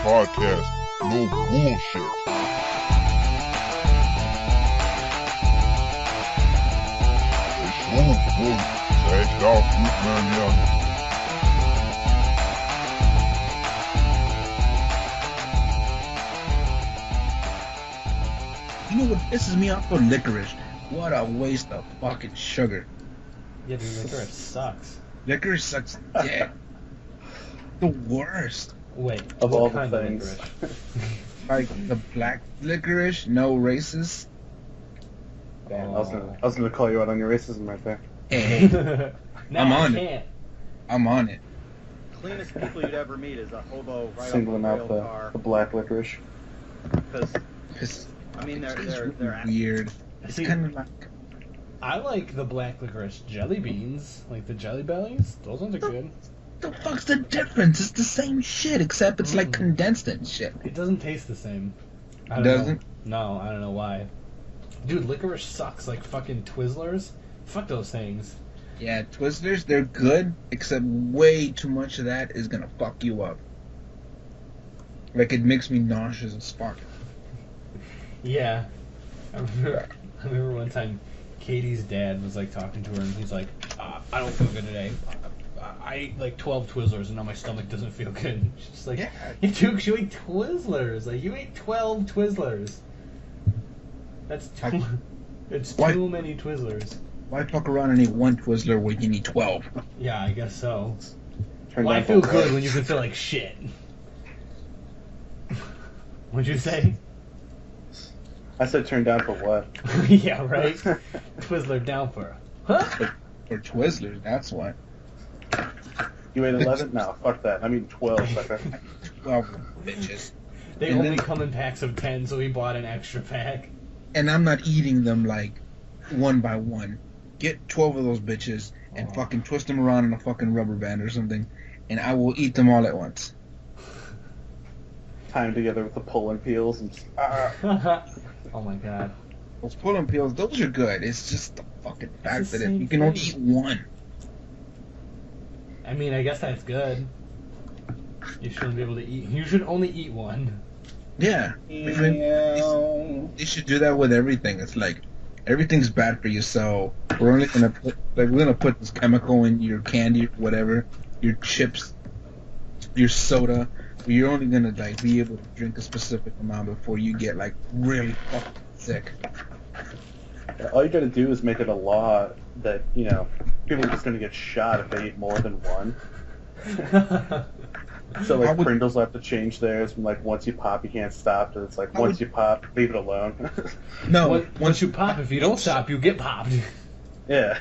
podcast. No bullshit. It's so good. Check out Muffin Man. You know what pisses me off? Licorice. What a waste of fucking sugar. Yeah, dude, licorice sucks. Licorice sucks dick. The worst. Wait, Of what all the kind things. of licorice? Like the black licorice, no racist. Damn, I was gonna call you out on your racism right there. Hey, No, I'm I on can't. I'm on it. Cleanest people you'd ever meet is a hobo right Singling off a out rail the car. black licorice. Because Cause I mean it's they're really weird. It's See, kind of like I like the black licorice jelly beans, like the jelly bellies. Those ones are good. the fuck's the difference? It's the same shit except it's like condensed and shit. It doesn't taste the same. I don't Doesn't? know. No, I don't know why. Dude, licorice sucks like fucking Twizzlers. Fuck those things. Yeah, Twizzlers, they're good, except way too much of that is gonna fuck you up. Like, it makes me nauseous as fuck. Yeah. I remember one time Katie's dad was like talking to her and he's like, I don't feel good today. I ate like 12 Twizzlers and now my stomach doesn't feel good. She's like, Yeah. Dude, you ate Twizzlers. Like, you ate 12 Twizzlers. That's too, it's Why? too many Twizzlers. Why fuck around and eat one Twizzler when you need 12? Yeah, I guess so. Turned Why out feel the good black- when you can feel like shit? What'd you say? I said turned down for what? Yeah, right? Twizzler down for. Huh? For Twizzlers, that's what. You ate 11? No, fuck that. I mean 12, sucker. 12 bitches. They And only then- come in packs of 10, so he bought an extra pack. And I'm not eating them like one by one. Get 12 of those bitches and fucking twist them around in a fucking rubber band or something, and I will eat them all at once. Time together with the pulling peels and just, Oh my god. Those pulling peels, those are good. It's just the fucking fact the that same you can only thing. eat one. I mean, I guess that's good. You shouldn't be able to eat. You should only eat one. Yeah. They should do that with everything. It's like everything's bad for you, so we're only gonna put this chemical in your candy or whatever, your chips, your soda. You're only gonna like be able to drink a specific amount before you get like really fucking sick. all you gotta do is make it a law that, you know, people are just gonna get shot if they eat more than one. So I like would- Pringles will have to change theirs from like once you pop you can't stop to it's like I once would- you pop, leave it alone. No, Once you pop, if you don't stop, you get popped. Yeah.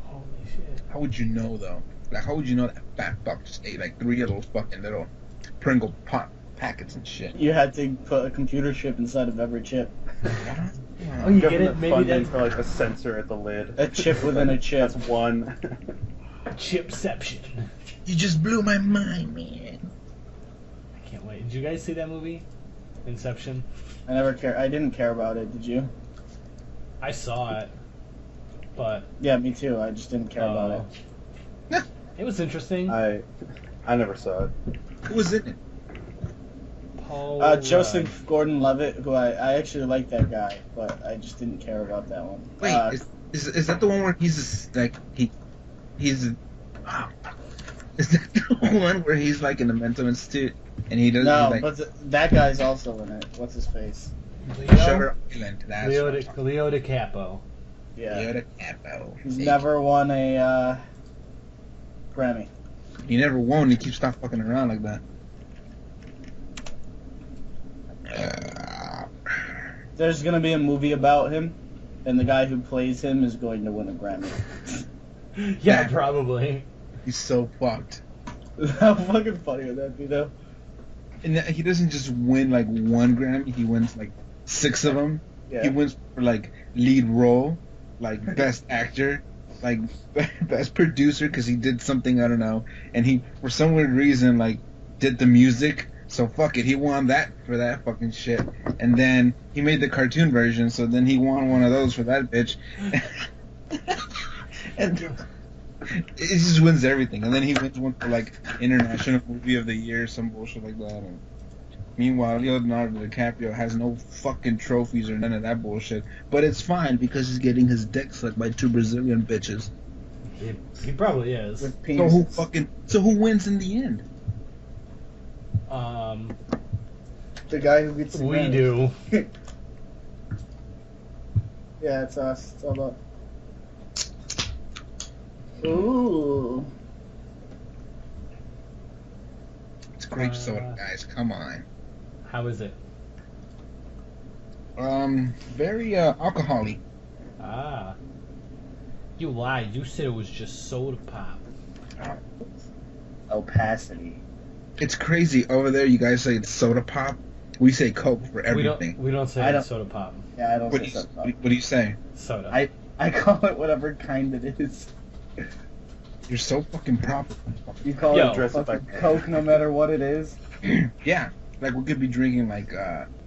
Holy shit. how would you know though? Like, how would you know that fat fuck just ate like 3 of those fucking little Pringle pop packets and shit? You had to put a computer chip inside of every chip. Oh, you get Government it? Maybe funding that's for like a sensor at the lid. A chip within a chip. That's one. chipception. You just blew my mind, man. I can't wait. Did you guys see that movie? Inception? I didn't care about it. Did you? I saw it, but Yeah, me too. I just didn't care about it. it was interesting. I never saw it. Who was in it? Paul Joseph Gordon-Levitt, who I actually like that guy, but I just didn't care about that one. Wait, is that the one where he's like he's wow. Is that the one where he's like in a mental institute and he does no, like but that guy's also in it. What's his face? Shutter Island? That's Leo, what I'm talking Leo DiCapo. Yeah, about. Leo DiCaprio. he's never won a Grammy. He never won. He keeps stop fucking around like that. There's gonna be a movie about him, and the guy who plays him is going to win a Grammy. Yeah, probably. He's so fucked. How fucking funny would that be, though? And he doesn't just win like one Grammy. He wins like 6 of them. Yeah. He wins for like lead role, like best actor, like best producer because he did something I don't know, and he for some weird reason like did the music. So fuck it, he won that for that fucking shit, and then he made the cartoon version. So then he won one of those for that bitch. and He just wins everything, and then he wins one for like International Movie of the Year, some bullshit like that. And meanwhile, Leonardo DiCaprio has no fucking trophies or none of that bullshit. But it's fine because he's getting his dick sucked by 2 Brazilian bitches. He probably is. With So who wins in the end? The guy who gets the We gun. do. Yeah, it's us. It's all about. Ooh. It's grape soda, guys. Come on. How is it? Very alcoholic. Ah. You lied. You said it was just soda pop. Opacity. It's crazy over there. You guys say it's soda pop. We say Coke for everything. We don't say I it's don't- soda pop. Yeah, I don't What say do you, so. what do you say? Soda. I call it whatever kind it is. You're so fucking proper. You call Yo. it Dress it fucking by- Coke no matter what it is. Yeah, like we could be drinking like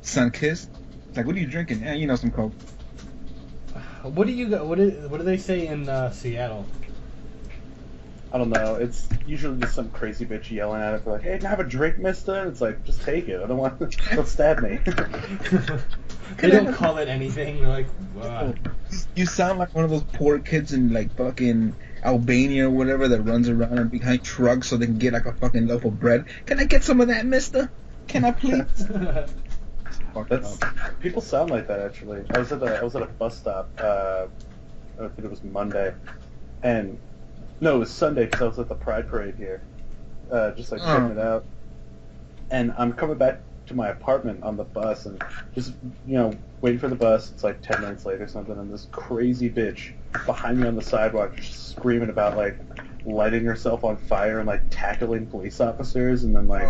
Sunkiss. It's like, what are you drinking? Yeah, you know, some Coke. What do you got? What do they say in Seattle? I don't know. It's usually just some crazy bitch yelling at it, like, "Hey, can I have a drink, mister?" And it's like, just take it. I don't want. Don't stab me. They don't call it anything. They're like, wow. You sound like one of those poor kids in like fucking Albania or whatever that runs around and behind trucks so they can get like a fucking loaf of bread. Can I get some of that, mister? Can I please? Fuck That's up. people sound like that actually. I was at a bus stop. I think it was Monday, and no, it was Sunday because I was at the Pride Parade here, just like checking it out. And I'm coming back to my apartment on the bus, and just waiting for the bus. It's like 10 minutes later or something, and this crazy bitch behind me on the sidewalk just screaming about like lighting herself on fire and like tackling police officers, and then like.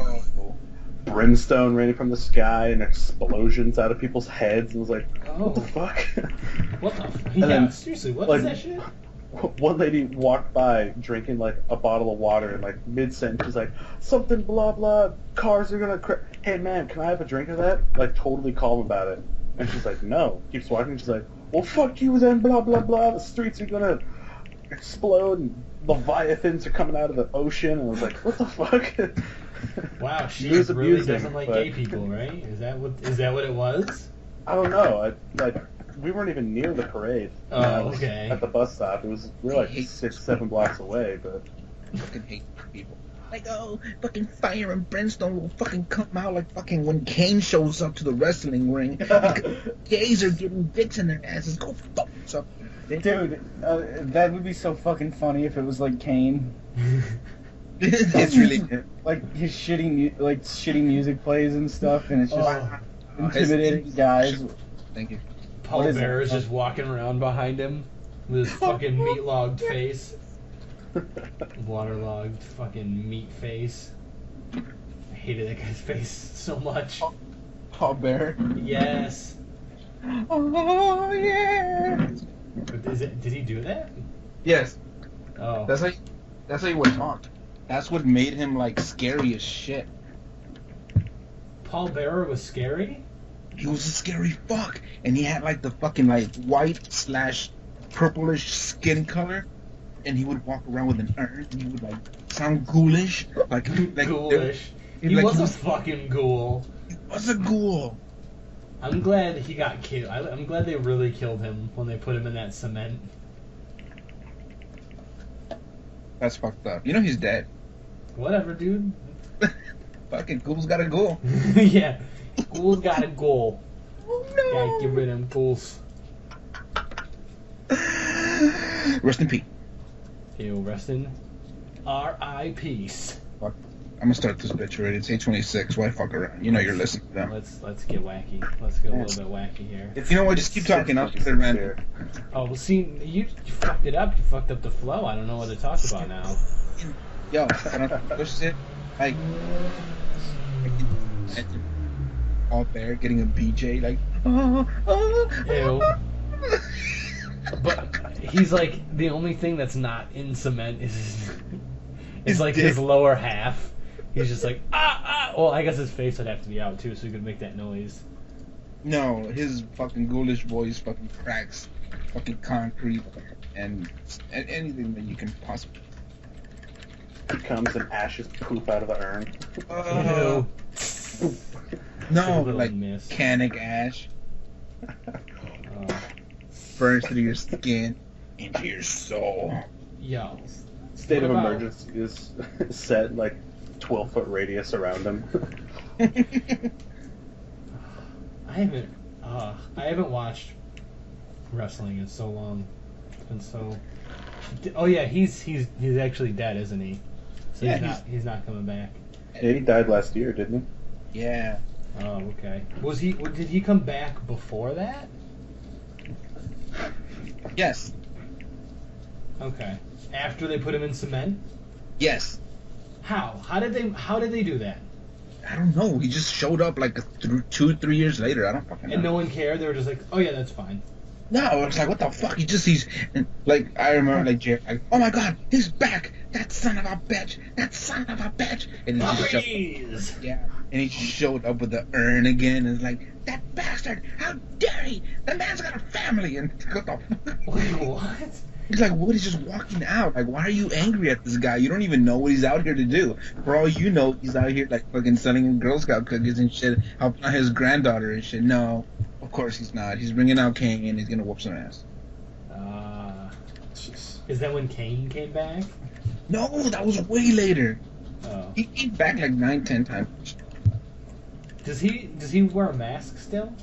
Brimstone raining from the sky and explosions out of people's heads, and I was like, what the fuck? What the? And Yeah, then, seriously, what like, is that shit? One lady walked by drinking like a bottle of water, and like mid-sentence she's like, something blah blah, cars are gonna crash. Hey man, can I have a drink of that? Like totally calm about it. And she's like, no. Keeps walking, she's like, well fuck you then, blah blah blah, the streets are gonna explode and Leviathans are coming out of the ocean. And I was like, what the fuck? Wow, she It was really amusing, doesn't like but- gay people, right? Is that what it was? I don't know. We weren't even near the parade. Oh, I was okay. At the bus stop, we were like 6-7 blocks away, but Fucking hate people. Like, oh, fucking fire and brimstone will fucking come out like fucking when Kane shows up to the wrestling ring. Gays are getting dicks in their asses. Go fuck yourself. Dude, that would be so fucking funny if it was like Kane. It's really. Like his shitty music plays and stuff, and it's just Oh, intimidating guys. Thank you. Paul What is Bear it? is just walking around behind him with his fucking meat-logged face. Waterlogged fucking meat face. I hated that guy's face so much. Paul Bear. Yes. Oh yeah. But did he do that? Yes. Oh. That's how he would talk. That's what made him like scary as shit. Paul Bearer was scary? He was a scary fuck, and he had like the fucking like white / purplish skin color, and he would walk around with an urn, and he would like sound ghoulish, like Ghoulish. He like, was a fucking ghoul. He was a ghoul. I'm glad he got killed. I'm glad they really killed him when they put him in that cement. That's fucked up. You know he's dead. Whatever, dude. Fucking ghouls gotta go. Yeah. Ghouls got a goal. Oh Gotta get rid of them ghouls. Rest in peace. Ew, rest in R.I.P. Fuck. I'm gonna start this bitch already. It's 8:26. Why fuck around? You know you're listening to them. Let's get wacky. Let's get a little bit wacky here. You know what? Just keep talking. I'll keep it random. Oh, well, see, you fucked it up. You fucked up the flow. I don't know what to talk about now. Yo, I don't push it. Like, all Bear getting a BJ. Like, Ew. But he's like, the only thing that's not in cement is His like dick. his lower half. He's just like, ah. Well, I guess his face would have to be out too, so he could make that noise. No, his fucking ghoulish voice fucking cracks fucking concrete, and anything that you can possibly. He comes and ashes poop out of the urn. Ew. No, Little like miss. canic ash Oh, burns through your skin into your soul. yo. State What of about- emergency is set like 12-foot radius around him. I haven't watched wrestling in so long. It's been so. Oh yeah, he's actually dead, isn't he? So Yeah, he's not coming back. Yeah, he died last year, didn't Yeah. Oh, okay. Did he come back before that? Yes. Okay. After they put him in cement? Yes. How? How did they do that? I don't know. He just showed up like 2-3 years later. I don't fucking know. And no one cared. They were just like, "Oh yeah, that's fine." No, it's like, what the fuck? He's like, I remember, like, Jerry, like, oh my god, he's back! That son of a bitch! That son of a bitch! And he just showed, Puppies! yeah, and he showed up with the urn again, and it's like, that bastard! How dare he! The man's got a family! And what the fuck? Wait, what? He's like, what? He's just walking out. Like, why are you angry at this guy? You don't even know what he's out here to do. For all you know, he's out here, like, fucking selling Girl Scout cookies and shit, helping out his granddaughter and shit. No, of course he's not. He's bringing out Kane, and he's gonna whoop some ass. Is that when Kane came back? No, that was way later. Oh. He came back like 9-10 times. Does he wear a mask still?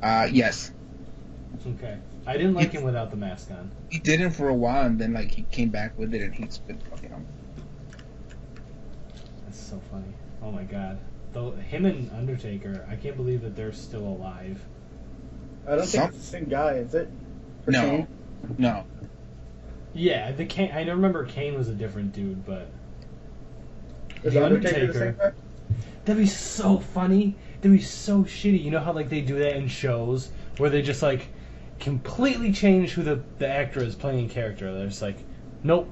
Yes. Okay. I didn't like him without the mask on. He didn't for a while, and then, like, he came back with it, and he's been fucking him. That's so funny. Oh my god. Though him and Undertaker, I can't believe that they're still alive. I don't think it's the same guy, is it? For No. Kane? No. Yeah, the Kane. I remember Kane was a different dude, but Is The Undertaker the same Undertaker. guy? that'd be so funny. That'd be so shitty. You know how like they do that in shows where they just like completely change who the actor is playing character. They're just like, nope,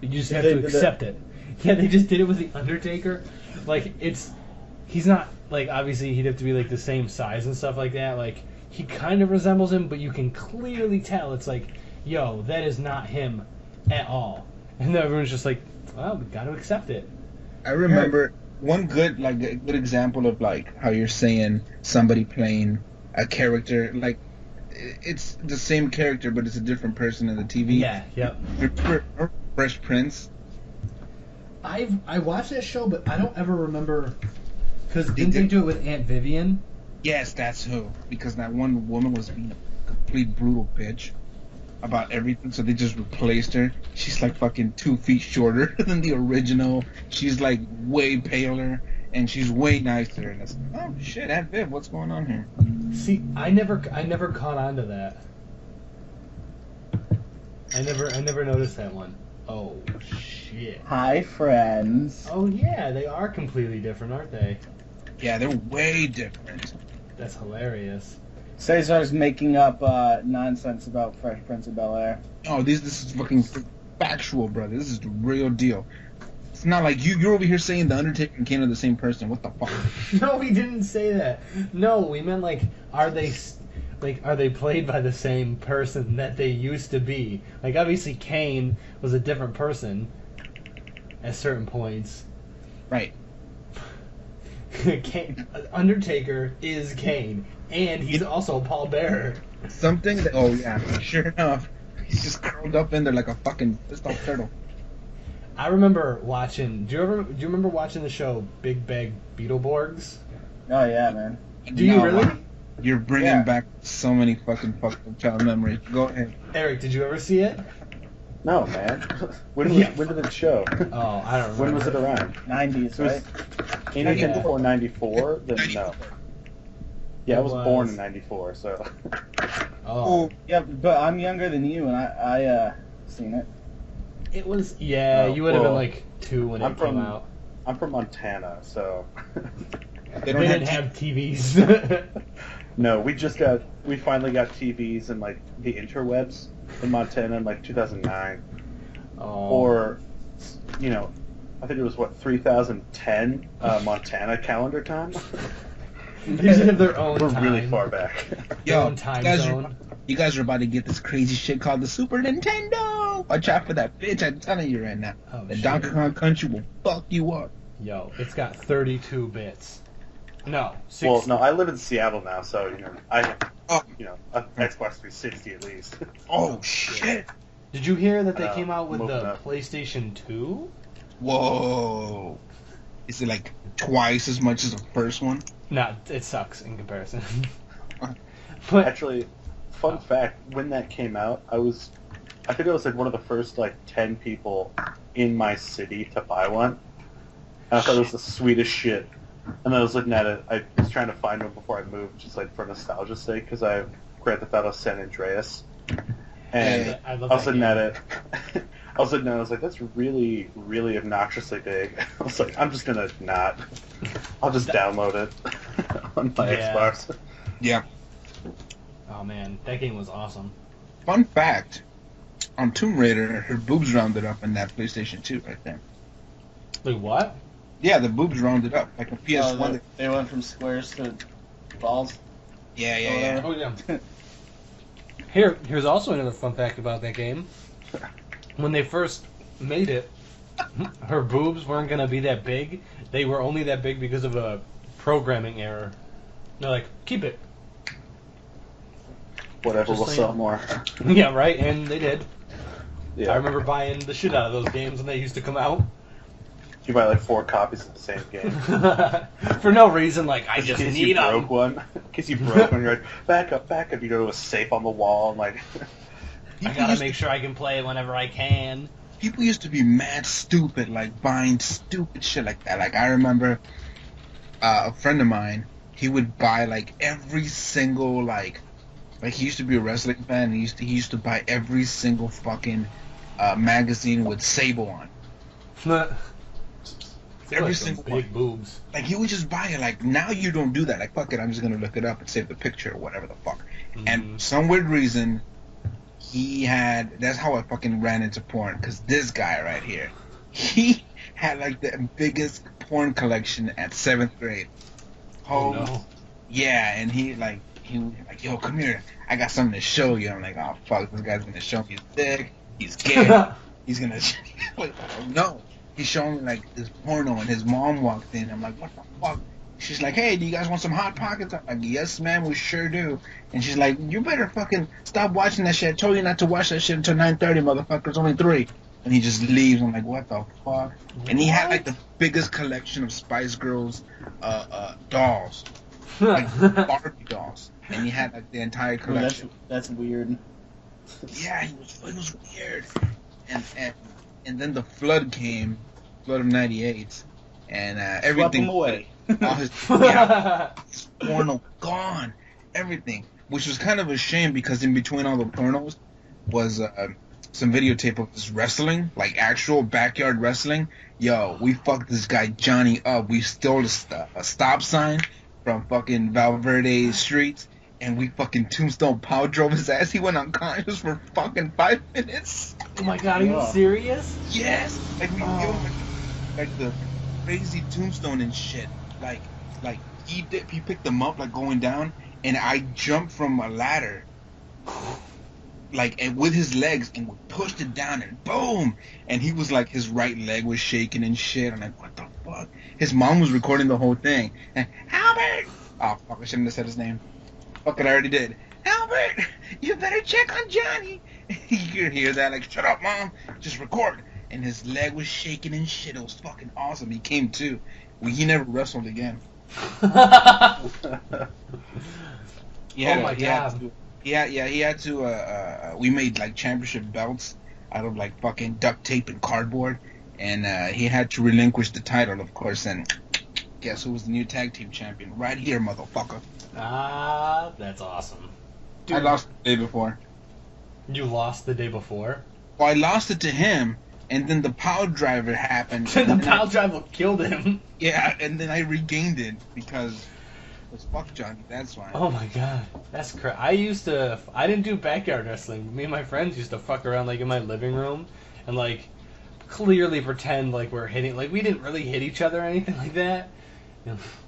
you just have They to did accept it. Yeah, they just did it with the Undertaker. Like he's not like obviously he'd have to be like the same size and stuff like that. Like he kind of resembles him, but you can clearly tell it's like, yo, that is not him at all. And everyone's just like, well, we got to accept it. I remember one good, like, a good example of, like, how you're saying somebody playing a character, like, it's the same character, but it's a different person in the TV. Yeah, yep. Remember Fresh Prince? I watched that show, but I don't ever remember because They didn't they did- do it with Aunt Vivian? Yes, that's who. Because that one woman was being a complete brutal bitch about everything, so they just replaced her. She's like fucking 2 feet shorter than the original. She's like way paler, and she's way nicer. And it's oh shit, Aunt Viv, what's going on here? See, I never caught on to that. I never noticed that one. Oh shit. Hi, friends. Oh yeah, they are completely different, aren't they? Yeah, they're way different. That's hilarious. Cesar's making up nonsense about Fresh Prince of Bel-Air. Oh, this is fucking factual, brother. This is the real deal. It's not like you're over here saying the Undertaker and Kane are the same person. What the fuck? No, we didn't say that. No, we meant like, are they played by the same person that they used to be? Like, obviously, Kane was a different person at certain points. Right. Undertaker is Kane, and he's also Paul Bearer. Something that, oh yeah, sure enough, he's just curled up in there like a fucking pissed off turtle. I remember watching. Do you remember watching the show Big Bag Beetleborgs? Oh yeah, man. Do you No, really? You're bringing Yeah. back so many fucking fucked up child memories. Go ahead. Eric, did you ever see it? No, man. When did it show? Oh, I don't remember. When was it around? 90s, It was right? anything Yeah. before 94, then no. Yeah, I was It born was. in 94, so. Oh, Yeah, but I'm younger than you, and I seen it. it was. Yeah, Oh, you would have been well, like 2 when I'm it came from- out. I'm from Montana, so. They They don't didn't have have TVs. No, we finally got TVs and like the interwebs in Montana in like 2009. Oh. Or, you know, I think it was 3010 Montana calendar time. They should have their own We're time. really far back. Their Yo, own time you guys zone. You guys are about to get this crazy shit called the Super Nintendo. Watch out for that bitch. I'm telling you right now. Oh, The shit. Donkey Kong Country will fuck you up. Yo, it's got 32 bits. No, 60. Well, no, I live in Seattle now, so I have Oh. a Xbox 360 at least. Oh shit! Did you hear that they came out with moving the up. PlayStation 2? Whoa! Is it like twice as much as the first one? No, it sucks in comparison. But Actually, fun fact: when that came out, I think I was like one of the first like 10 people in my city to buy one. And I thought it was the sweetest shit. And then I was looking at it. I was trying to find one before I moved, just like for nostalgia's sake, because I have Grand Theft Auto San Andreas. And Yeah, I love I was that looking game. at it. I was looking at it. I was like, that's really, really obnoxiously big. I was like, I'm just gonna not. I'll just download it on my Yeah. Xbox. Yeah. Oh man, that game was awesome. Fun fact: on Tomb Raider, her boobs rounded up in that PlayStation 2 right there. Wait, what? Yeah, the boobs rounded up like a PS1. Oh, they went from squares to balls. Yeah, yeah, yeah. Oh yeah. Here's also another fun fact about that game. When they first made it, her boobs weren't gonna be that big. They were only that big because of a programming error. They're like, keep it. Whatever Just will saying. sell more. Yeah, right. And they did. Yeah. I remember buying the shit out of those games when they used to come out. You buy like 4 copies of the same game. For no reason, like I In just case need you them. broke one. In case you broke one, you're like, back up. You go to a safe on the wall and like. I gotta make sure I can play it whenever I can. People used to be mad stupid, like buying stupid shit like that. Like I remember a friend of mine, he would buy like every single like he used to be a wrestling fan. And he used to buy every single fucking magazine with Sable on. Every Like single some one. big boobs. Like he would just buy it. Like now you don't do that. Like fuck it, I'm just gonna look it up and save the picture or whatever the fuck. And for some weird reason, he had. That's how I fucking ran into porn. Cause this guy right here, he had like the biggest porn collection at 7th grade. Oh no. Yeah, and he was like, yo, come here. I got something to show you. I'm like, oh fuck, this guy's gonna show me his dick. He's gay. He's gonna. Like, oh, no. He's showing me like this porno, and his mom walked in. I'm like, what the fuck? She's like, hey, do you guys want some Hot Pockets? I'm like, yes, ma'am, we sure do. And she's like, you better fucking stop watching that shit. I told you not to watch that shit until 9:30, motherfucker. It's only 3. And he just leaves. I'm like, what the fuck? And he had like the biggest collection of Spice Girls dolls, like Barbie dolls. And he had like the entire Ooh, collection. that's weird. Yeah, it was weird. And then the flood came, flood of '98, and Swept everything. them away. All his, yeah, his porno gone, everything. Which was kind of a shame because in between all the pornos was some videotape of this wrestling, like actual backyard wrestling. Yo, we fucked this guy Johnny up. We stole a stop sign from fucking Valverde Street. And we fucking tombstone power drove his ass. He went unconscious for fucking 5 minutes. Oh my god, are you Yeah. serious? Yes, like we Oh. like the crazy tombstone and shit. Like he picked them up like going down, and I jumped from a ladder, like and with his legs, and we pushed it down, and boom! And he was like, his right leg was shaking and shit. I'm like, what the fuck? His mom was recording the whole thing. And Albert, oh fuck, I shouldn't have said his name. Fuck it, I already did. Albert, you better check on Johnny. You could hear that, like, shut up, mom, just record. And his leg was shaking and shit. It was fucking awesome. He came too. He never wrestled again. He had Oh my God. He had to. We made like championship belts out of like fucking duct tape and cardboard, and he had to relinquish the title, of course. And guess who was the new tag team champion? Right here, motherfucker. Ah, that's awesome. I lost the day before. You lost the day before? Well, I lost it to him, and then the power driver happened. The and then pile driver killed him. Yeah, and then I regained it because it was fuck Johnny. That's why. Oh my god, that's crazy. I didn't do backyard wrestling. Me and my friends used to fuck around like in my living room and like clearly pretend like we're hitting, like we didn't really hit each other or anything like that.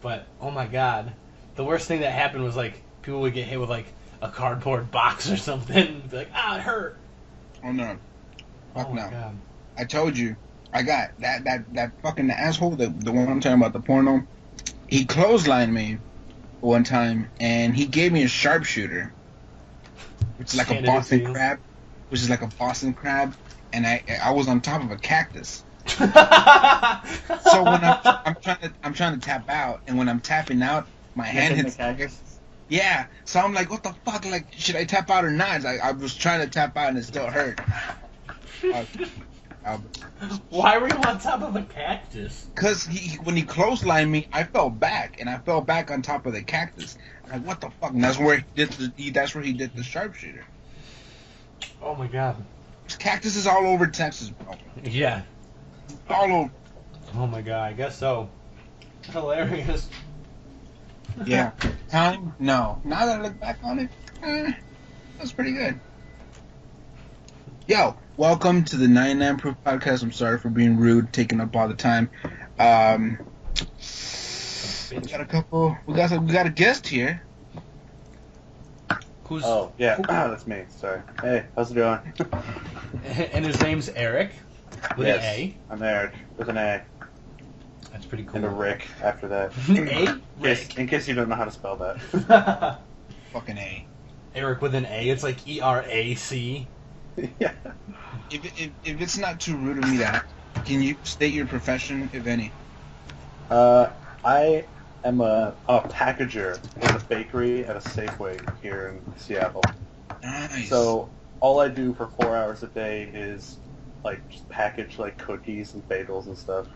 But oh my god, The worst thing that happened was like people would get hit with like a cardboard box or something. Be like, it hurt. Oh no. Fuck Oh my no. god. I told you. I got that fucking asshole, the one I'm talking about, the porno. He clotheslined me one time, and he gave me a sharpshooter, which is like a Handed it to Boston you. crab, and I was on top of a cactus. So when I'm trying to tap out, and when I'm tapping out, my hand Hitting the hits. cactus. Yeah, so I'm like, what the fuck? Like, should I tap out or not? I was trying to tap out, and it still hurt. Why were you on top of a cactus? Because when he clotheslined me, I fell back, and I fell back on top of the cactus. I'm like, what the fuck? And that's where he did the sharpshooter. Oh my god. There's cactuses all over Texas, bro. Yeah. All over. Oh my god, I guess so. Hilarious. Yeah. Time? No. Now that I look back on it, that's pretty good. Yo, welcome to the 99 Proof Podcast. I'm sorry for being rude, taking up all the time. We got a guest here. Who's? Oh, yeah, that's me. Sorry. Hey, how's it going? And his name's Aric, with yes, an A. I'm Aric, with an A, That's pretty cool. and a Rick after that. A? Rick. In case you don't know how to spell that. Fucking A. Eric with an A. It's like ERAC. Yeah. If it's not too rude of me to ask, can you state your profession, if any? I am a packager in a bakery at a Safeway here in Seattle. Nice. So all I do for 4 hours a day is like just package like cookies and bagels and stuff,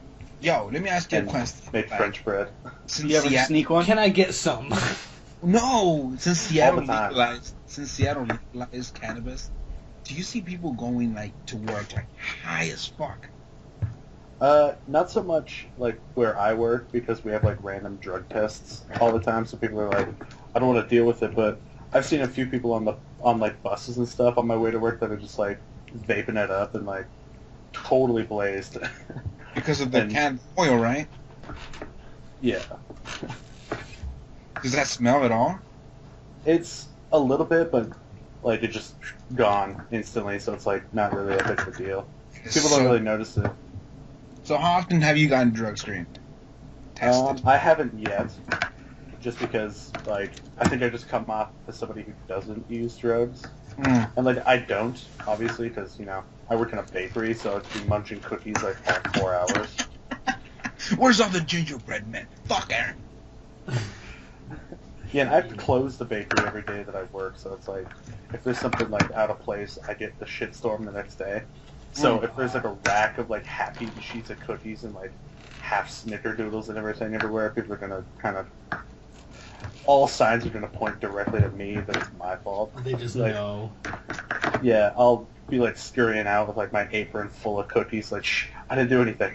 Yo, let me ask you a and question. make French bread. Since You ever Seattle, sneak one? Can I get some? no, since Seattle All the time. legalized cannabis, do you see people going like to work like high as fuck? Not so much like where I work because we have like random drug tests all the time, so people are like, I don't want to deal with it. But I've seen a few people on like buses and stuff on my way to work that are just like vaping it up and like totally blazed. Because of the And- canned oil, right? Yeah, Does that smell at all? it's a little bit, but like it just gone instantly, so it's like not really a big of a deal. People don't really notice it. So how often have you gotten drug screened? Tested? I haven't yet, just because like I think I just come off as somebody who doesn't use drugs, Mm. and like I don't obviously because I work in a bakery, so I'd be munching cookies like all 4 hours. Where's all the gingerbread men? Fuck Aaron. Yeah, and I have to close the bakery every day that I work, so it's like if there's something like out of place, I get the shitstorm the next day. So if there's like a rack of like half-eaten sheets of cookies and like half snickerdoodles and everything everywhere, people are gonna kind of all signs are gonna point directly at me that it's my fault. They just Like, know. Yeah, I'll be like scurrying out with like my apron full of cookies, like shh, I didn't do anything.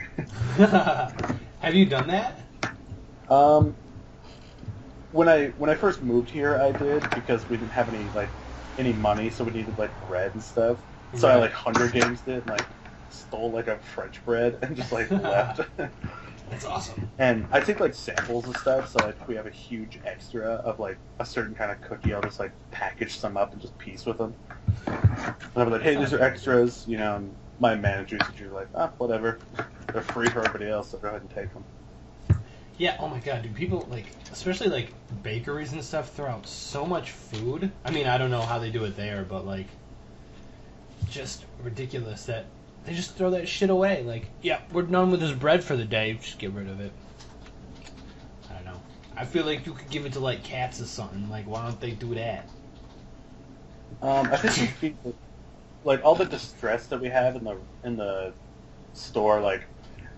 Have you done that? When I first moved here, I did because we didn't have any money, so we needed like bread and stuff. So I Right. like Hunger Games did, and like stole like a French bread and just like left. That's awesome. And I take like samples of stuff, so like if we have a huge extra of like a certain kind of cookie, I'll just like package some up and just piece with them. And I'm like, hey, these are extras, and my managers are usually like, whatever, they're free for everybody else, so go ahead and take them. Yeah, oh my god, dude, people, like, especially, like, bakeries and stuff throw out so much food. I mean, I don't know how they do it there, but, like, just ridiculous that they just throw that shit away. Like, yeah, we're done with this bread for the day, just get rid of it. I don't know. I feel like you could give it to, like, cats or something. Like, why don't they do that? I think people, like all the distress that we have in the store, like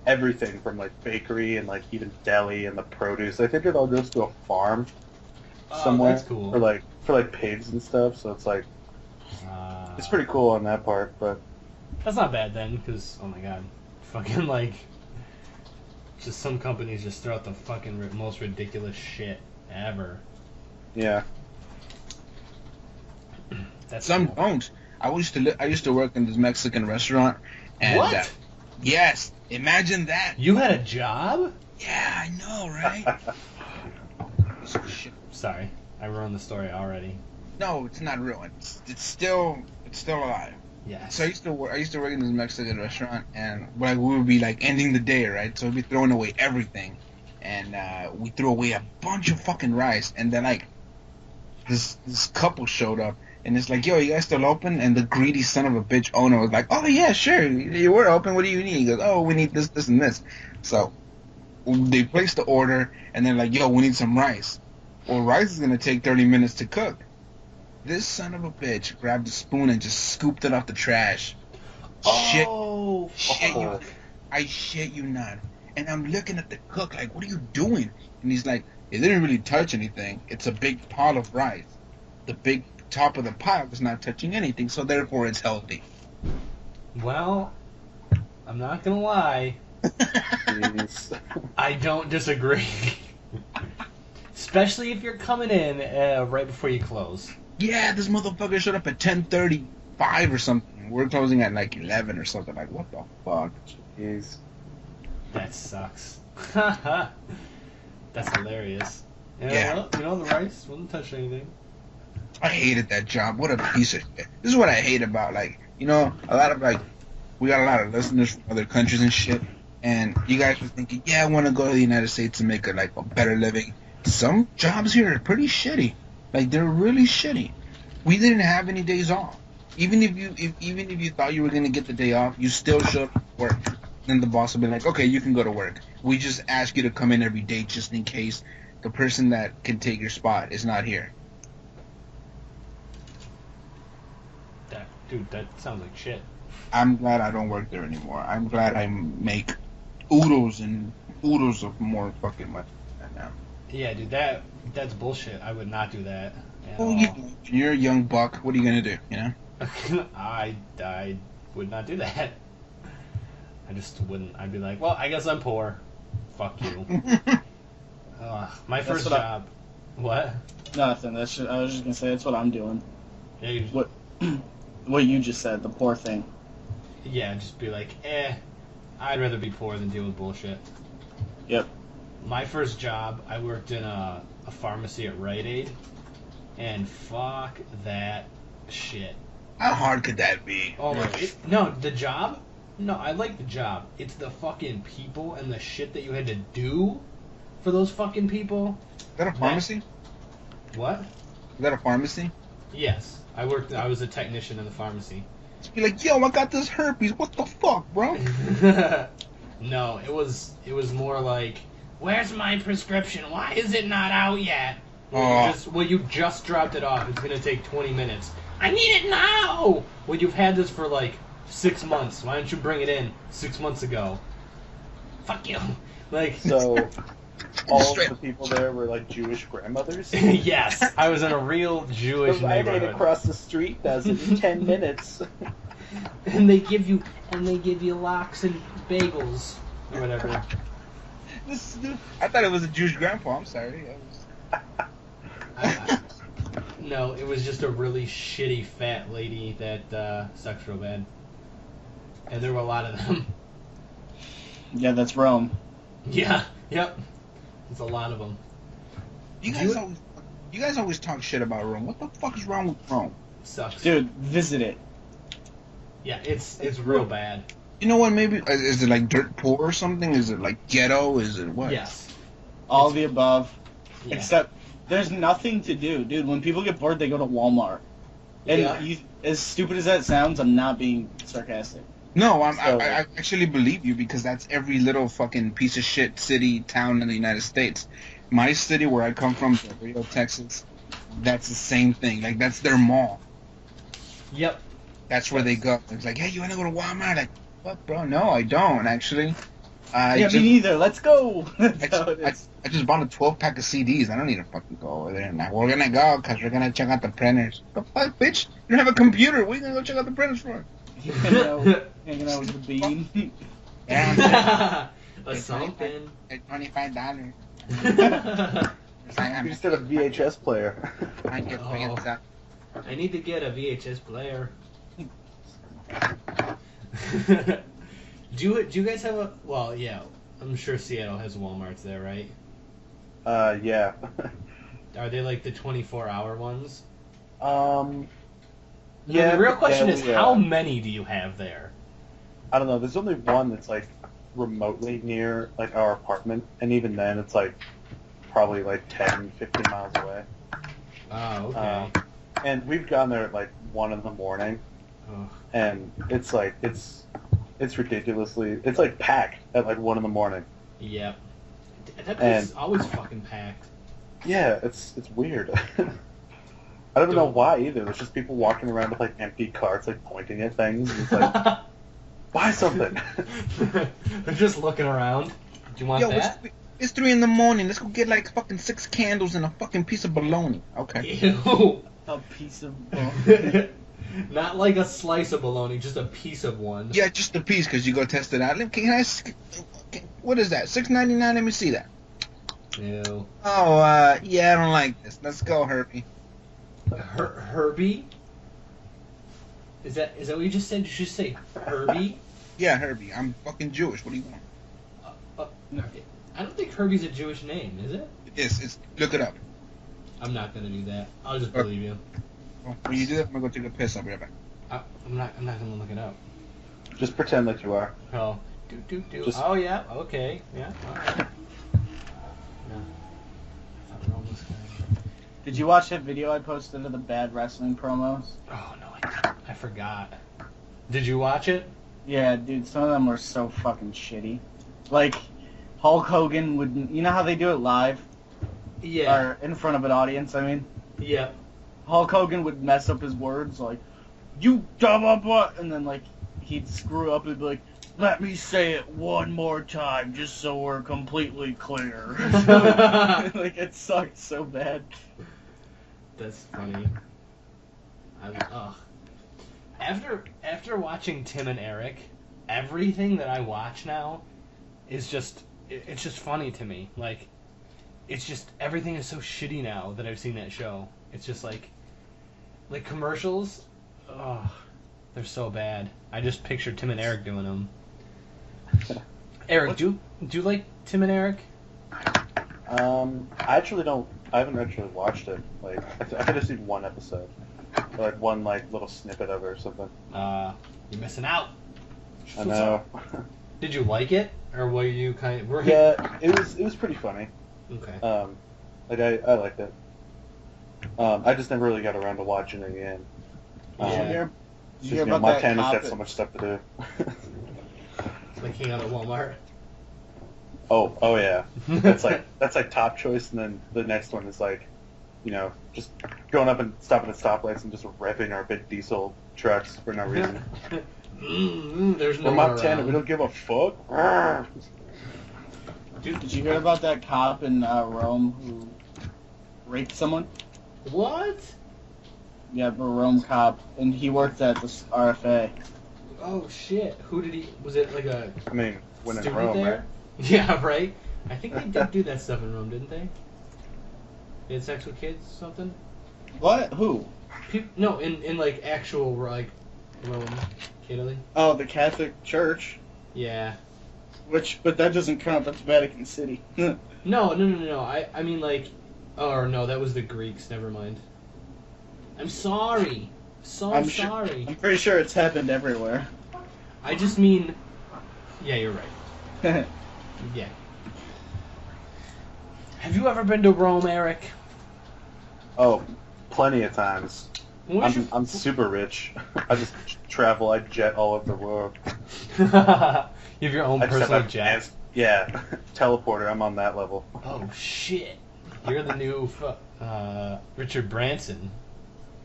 everything from like bakery and like even deli and the produce, I think it all goes to a farm somewhere That's cool. for like pigs and stuff. So it's like it's pretty cool on that part, but That's not bad then, because, oh my god, fucking, like, just some companies just throw out the fucking most ridiculous shit ever. yeah. That's Some cool. don't. I used to work in this Mexican restaurant. And, What? Shit. Sorry, I ruined the story already. No, it's not ruined. It's still alive. Yes. So I used to work in this Mexican restaurant, and like we would be like ending the day, right? So we'd be throwing away everything, and we threw away a bunch of fucking rice, and then like this couple showed up, and it's like, yo, you guys still open? And the greedy son of a bitch owner was like, oh yeah, sure, you were open. What do you need? He goes, oh, we need this, this, and this. So they placed the order, and they're like, yo, we need some rice. Well, rice is gonna take 30 minutes to cook. This son of a bitch grabbed a spoon and just scooped it off the trash. Oh, Shit you. fuck. I shit you not. And I'm looking at the cook like, what are you doing? And he's like, it didn't really touch anything. It's a big pile of rice. The big top of the pile is not touching anything, so therefore it's healthy. Well, I'm not gonna lie. Jeez. I don't disagree. Especially if you're coming in right before you close. Yeah, this motherfucker showed up at 10:35 or something. We're closing at like 11 or something. Like, what the fuck? Jeez. That sucks. That's hilarious. Yeah. Well, you know, the rice wouldn't touch anything. I hated that job. What a piece of shit. This is what I hate about, like, you know, a lot of, like, we got a lot of listeners from other countries and shit, and you guys are thinking, yeah, I want to go to the United States and make, a better living. Some jobs here are pretty shitty. Like, they're really shitty. We didn't have any days off. Even if you thought you were going to get the day off, you still showed up to work. Then the boss will be like, okay, you can go to work. We just ask you to come in every day just in case the person that can take your spot is not here. Dude, that sounds like shit. I'm glad I don't work there anymore. I'm glad I make oodles and oodles of more fucking money right now. Yeah, dude, that's bullshit. I would not do that. Well, you're a young buck. What are you gonna do? You know? I would not do that. I just wouldn't. I'd be like, well, I guess I'm poor. Fuck you. My That's first what job. What? Nothing. I was just gonna say that's what I'm doing. Yeah, you What? What you just said, the poor thing. yeah, just be like, I'd rather be poor than deal with bullshit. Yep. My first job, I worked in a pharmacy at Rite Aid, and fuck that shit. How hard could that be? Oh my! No, the job. No, I like the job. It's the fucking people and the shit that you had to do for those fucking people. Is that a pharmacy? What? Is that a pharmacy? Yes, I was a technician in the pharmacy. Just be like, yo, I got this herpes. What the fuck, bro? No, it was more like, where's my prescription? Why is it not out yet? You just dropped it off. It's gonna take 20 minutes. I need it now. Well, you've had this for like 6 months. Why don't you bring it in 6 months ago? Fuck you. Like, So, all of the people there were like Jewish grandmothers? yes, I was in a real Jewish The Rite Aid neighborhood. across the street does it in 10 minutes. And they give you lox and bagels or whatever. I thought it was a Jewish grandpa. I'm sorry. No, it was just a really shitty fat lady that sucked real bad. And there were a lot of them. Yeah, that's Rome. Yeah, yep. There's a lot of them. You guys always talk shit about Rome. What the fuck is wrong with Rome? Sucks. Dude, visit it. Yeah, it's real bad. You know what? Maybe is it like dirt poor or something? Is it like ghetto? Is it what? Yes. All the above. Yeah. Except there's nothing to do, dude. When people get bored, they go to Walmart. And Yeah. as stupid as that sounds, I'm not being sarcastic. No, I So- actually believe you because that's every little fucking piece of shit city, town in the United States. My city, where I come from, Del Rio, Texas, that's the same thing. Like, that's their mall. Yep. That's where they go. It's like, hey, you want to go to Walmart? Like, what, bro? No, I don't, actually. Yeah, me neither. Let's go. That's how it I is. just bought a 12-pack of CDs. I don't need to fucking go over there. Now, we're going to go because we're going to check out the printers. The fuck, bitch? You don't have a computer. What are you going to go check out the printers for? Hanging out with the bean. Yeah. A something. It's $25. You just did a VHS player. I get that. I need to get a VHS player. Do you guys have a? Well, yeah. I'm sure Seattle has Walmarts there, right? Yeah. Are they like the 24-hour ones? Yeah. The real question yeah, is, we, how many do you have there? I don't know. There's only one that's like remotely near like our apartment, and even then, it's like probably like 10, 15 miles away. Oh, okay. And we've gone there at like 1 in the morning, Ugh. and it's like it's ridiculously it's like packed at like 1 in the morning. Yep. That place is And- always fucking packed. Yeah, it's weird. I don't even know why either. It's just people walking around with like empty carts, like pointing at things. And it's like, buy something. They're just looking around. Do you want Yo, that? it's 3 in the morning. Let's go get like fucking 6 candles and a fucking piece of bologna. Okay. Ew. A piece of bone. Not like a slice of bologna, just a piece of one. Yeah, just a piece, because you go test it out. What is that? $6.99? Let me see that. Ew. Oh, yeah, I don't like this. Let's go, Herbie. Herbie? Is that what you just said? Did you just say Herbie? Yeah, Herbie. I'm fucking Jewish. What do you want? Okay. I don't think Herbie's a Jewish name, is it? It is. It's, look it up. I'm not gonna do that. I'll just believe you. When you do that, I'm gonna go take a piss. I'll be right back. I'm not gonna look it up. Just pretend like you are. Oh. Just- Oh yeah. Okay. Yeah. All right. No. I thought Rome was gonna- Did you watch that video I posted of the bad wrestling promos? Oh no, I didn't. I forgot. Did you watch it? Yeah, dude, some of them were so fucking shitty. Like, Hulk Hogan would, you know how they do it live? Yeah. Or in front of an audience, I mean? Yeah. Hulk Hogan would mess up his words, like, you dumb butt, and then, like, he'd screw up and be like, let me say it one more time, just so we're completely clear. Like, it sucked so bad. That's funny. Ugh. After watching Tim and Aric, everything that I watch now is just it's just funny to me. Like, it's just everything is so shitty now that I've seen that show. It's just like commercials. Ugh, they're so bad. I just picture Tim and Aric doing them. Eric, do you like Tim and Aric? I actually don't. I haven't actually watched it. Like, I think I've seen one episode, or like one like little snippet of it or something. You're missing out. I know. Did you like it, or were you kind of? Yeah, it was pretty funny. Okay. Like I liked it. I just never really got around to watching it again. Did you Yeah. hear, Just, did you hear you know, about that Montana's cop got that- so much stuff to do. Like hanging out at Walmart. Oh yeah. That's like top choice, and then the next one is like, you know, just going up and stopping at stoplights and just revving our big diesel trucks for no reason. There's no We're Montana, we don't give a fuck. Dude, Did you hear about that cop in Rome who raped someone? what? Yeah, a Rome cop, and he worked at the RFA. Oh shit! Who did he? Was it like a I mean, when in student Rome, there? right? Yeah, right. I think they did do that stuff in Rome, didn't they? They had sex with kids, or something. What? Who? No, in like actual like Rome, Italy. Oh, the Catholic Church. Yeah. But that doesn't count. That's Vatican City. No. I mean like, oh no, that was the Greeks. Never mind. I'm sorry. I'm sorry. I'm pretty sure it's happened everywhere. I just mean, yeah, you're right. Yeah. Have you ever been to Rome, Eric? Oh, plenty of times. I'm super rich. I just travel. I jet all over the world. You have your own I just have personal a jet. Yeah, teleporter. I'm on that level. Oh shit! You're the new Richard Branson.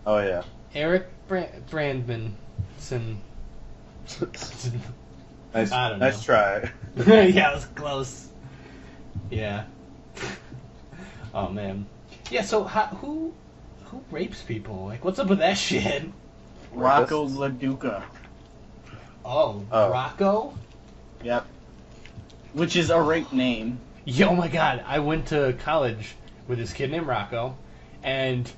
Oh yeah. Eric Brandmanson. Nice, I don't know. nice try. Yeah, it was close. Yeah. Oh man. Yeah. So who rapes people? Like, what's up with that shit? Rocco LaDuca. Oh, Oh. Rocco. Yep. Which is a rape name. Yeah, oh my god, I went to college with this kid named Rocco, and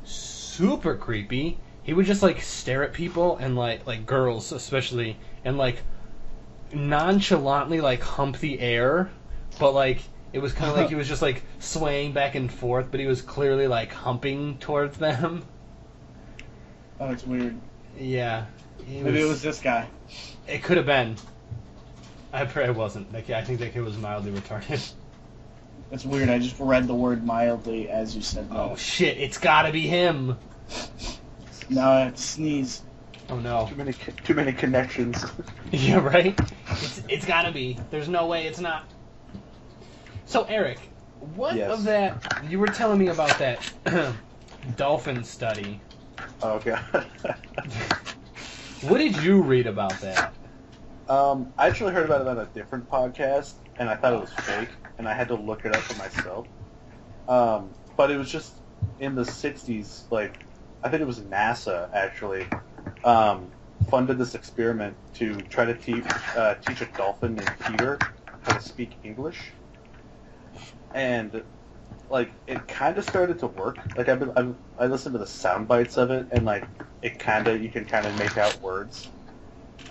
super creepy. He would just like stare at people and like girls especially, and like nonchalantly like hump the air, but like It was kind of like he was just like swaying back and forth, but he was clearly like humping towards them. Oh, it's weird. Yeah. Maybe it was this guy. It could have been. I pray it wasn't. Like, I think that kid was mildly retarded. That's weird. I just read the word mildly as you said that. Oh shit! It's gotta be him. Now I have to sneeze. Oh no. Too many connections. Yeah, right? It's gotta be. There's no way it's not. So, Aric, what Yes. of that... You were telling me about that dolphin study. Oh god. What did you read about that? I actually heard about it on a different podcast, and I thought it was fake, and I had to look it up for myself. But it was just in the 60s, like, I think it was NASA, actually, funded this experiment to try to teach a dolphin named Peter how to speak English. And, like, it kind of started to work. Like, I listened to the sound bites of it, and, like, you can kind of make out words.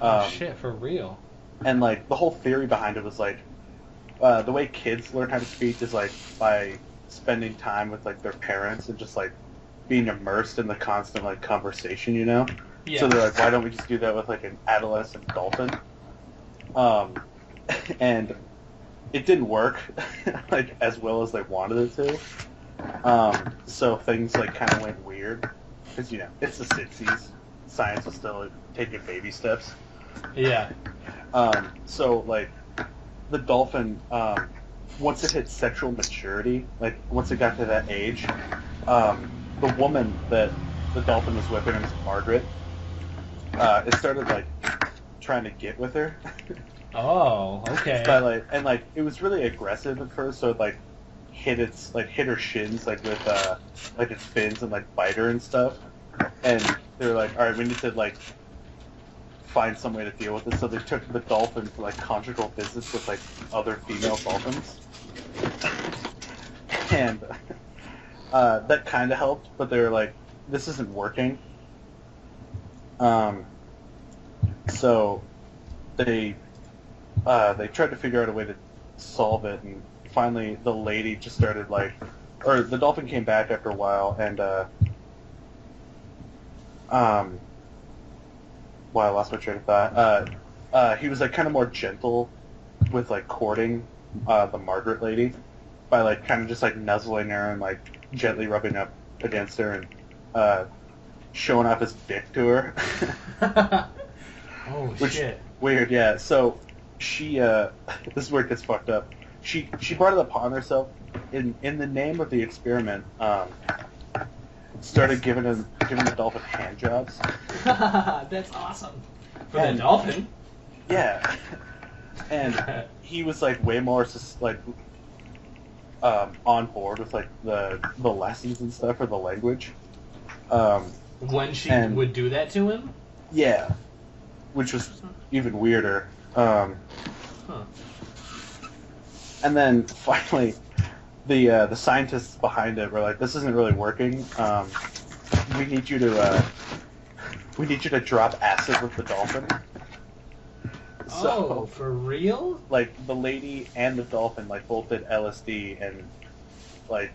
Oh, shit, for real? And, like, the whole theory behind it was, like, the way kids learn how to speak is, like, by spending time with, like, their parents and just, like, being immersed in the constant, like, conversation, you know? Yeah. So they're like, why don't we just do that with, like, an adolescent dolphin? And it didn't work, like, as well as they wanted it to. So things, like, kind of went weird. Because, you know, it's the 60s. Science is still, like, taking baby steps. Yeah. So, like, the dolphin, once it hit sexual maturity, like, once it got to that age, the woman that the dolphin was with, her name was Margaret, it started, like, trying to get with her. Oh, okay. But, it was really aggressive at first, so it, like, hit her shins, like, with, like, its fins and, like, bite her and stuff. And they were like, alright, we need to, like, find some way to deal with this. So they took the dolphin for, like, conjugal visits with, like, other female dolphins. And that kind of helped, but they were like, this isn't working. So they tried to figure out a way to solve it, and finally the lady just started, like, or the dolphin came back after a while, and well, I lost my train of thought. He was, like, kind of more gentle with, like, courting the Margaret lady by, like, kind of just, like, nuzzling her and, like, gently rubbing up against her and showing off his dick to her. Oh, Which, shit. weird, yeah. So she, this is where it gets fucked up. She brought it upon herself in the name of the experiment. Started giving the dolphin hand jobs. That's awesome. For the dolphin? Yeah. And he was, like, way more on board with, like, the lessons and stuff, or the language. When she and- would do that to him? Yeah. Which was even weirder. Huh. And then finally, the scientists behind it were like, "This isn't really working. We need you to drop acid with the dolphin." Oh, for real? Like, the lady and the dolphin, like, both did LSD, and, like,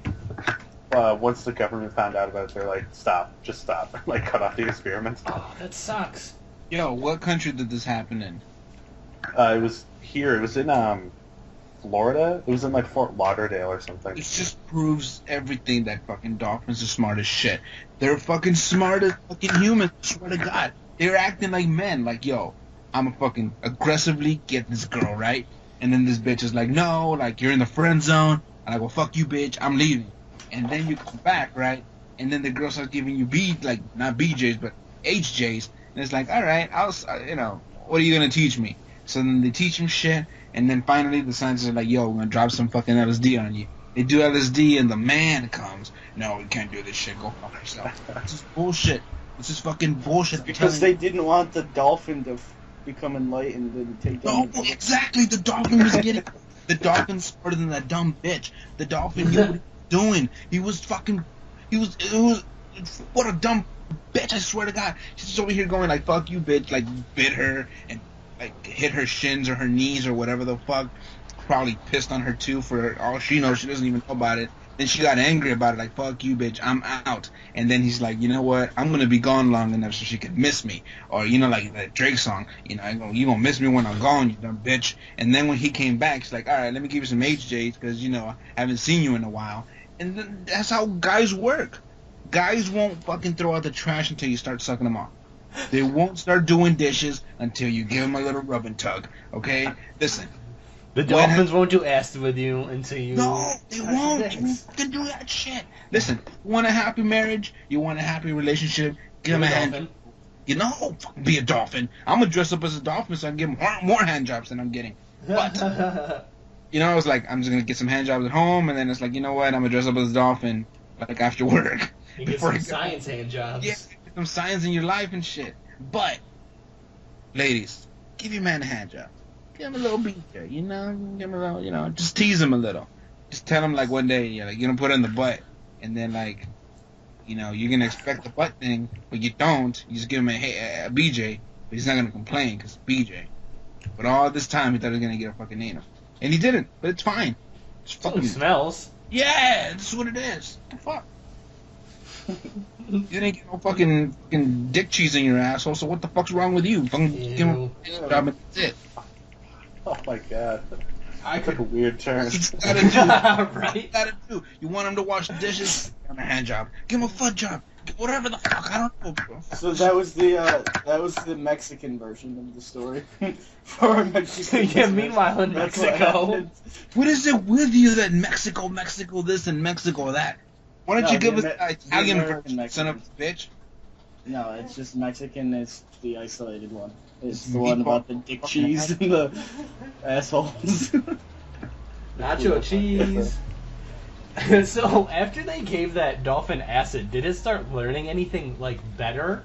once the government found out about it, they're like, just stop, like, cut off the experiment. Oh, that sucks. Yo, what country did this happen in? It was here. It was in Florida. It was in, like, Fort Lauderdale or something. It just proves everything that fucking dolphins are smart as shit. They're fucking smart as fucking humans, I swear to God. They're acting like men, like, yo, I'ma fucking aggressively get this girl, right? And then this bitch is like, no, like, you're in the friend zone. And I go, fuck you, bitch, I'm leaving. And then you come back, right? And then the girl starts giving you not BJs, but HJs. And it's like, all right, what are you gonna teach me? So then they teach him shit, and then finally the scientists are like, yo, we're gonna drop some fucking LSD on you. They do LSD, and the man comes. No, we can't do this shit. Go fuck yourself. This is bullshit. This is fucking bullshit. Because they didn't want the dolphin to become enlightened and take down. No, exactly. The dolphin was getting. The dolphin's smarter than that dumb bitch. The dolphin knew what he was doing. He was fucking. It was. What a dumb bitch! I swear to God, she's just over here going like, "Fuck you, bitch!" Like, bit her and like hit her shins or her knees or whatever the fuck. probably pissed on her too for all she knows. She doesn't even know about it. Then she got angry about it, like, fuck you, bitch, I'm out. And then he's like, you know what? I'm going to be gone long enough so she can miss me. Or, you know, like that Drake song, you know, you going to miss me when I'm gone, you dumb bitch. And then when he came back, she's like, all right, let me give you some HJs because, you know, I haven't seen you in a while. And then that's how guys work. Guys won't fucking throw out the trash until you start sucking them off. They won't start doing dishes until you give them a little rub and tug, okay? Listen. The dolphins won't do acid with you until you... No, they won't. You can do that shit. Listen, you want a happy marriage? You want a happy relationship? Give them a hand job. You know, fucking be a dolphin. I'm going to dress up as a dolphin so I can give them more hand jobs than I'm getting. But, you know, I was like, I'm just going to get some hand jobs at home, and then it's like, you know what? I'm going to dress up as a dolphin, like, after work. You get some science hand jobs. Yeah, get some science in your life and shit. But, ladies, give your man a hand job. Give him a little beat there, you know? Give him a little, you know, just tease him a little. Just tell him, like, one day, you're like, you're gonna put it in the butt, and then, like, you know, you're gonna expect the butt thing, but you don't. You just give him a BJ, but he's not gonna complain, because it's BJ. But all this time, he thought he was gonna get a fucking anal. And he didn't, but it's fine. It's fucking... It smells. Yeah, that's what it is. What the fuck? You didn't get no fucking dick cheese in your asshole, so what the fuck's wrong with you? Fucking give him a job and that's it. Oh my god. I Took a weird turn. What you gotta do. Right? What you gotta do. You want him to wash the dishes? Give him a hand job. Give him a foot job. Whatever the fuck. I don't know, bro. So that was the Mexican version of the story. For our Mexican Yeah, listeners. meanwhile in That's what Mexico. happened. What is it with you that Mexico this and Mexico that? Why don't No, you give us the the Amer- Italian the American version, son of a Mexicans. bitch? No, it's just Mexican. It's the isolated one. It's the Meatball. one about the dick cheese and the assholes. Nacho cheese. So, after they gave that dolphin acid, did it start learning anything, like, better?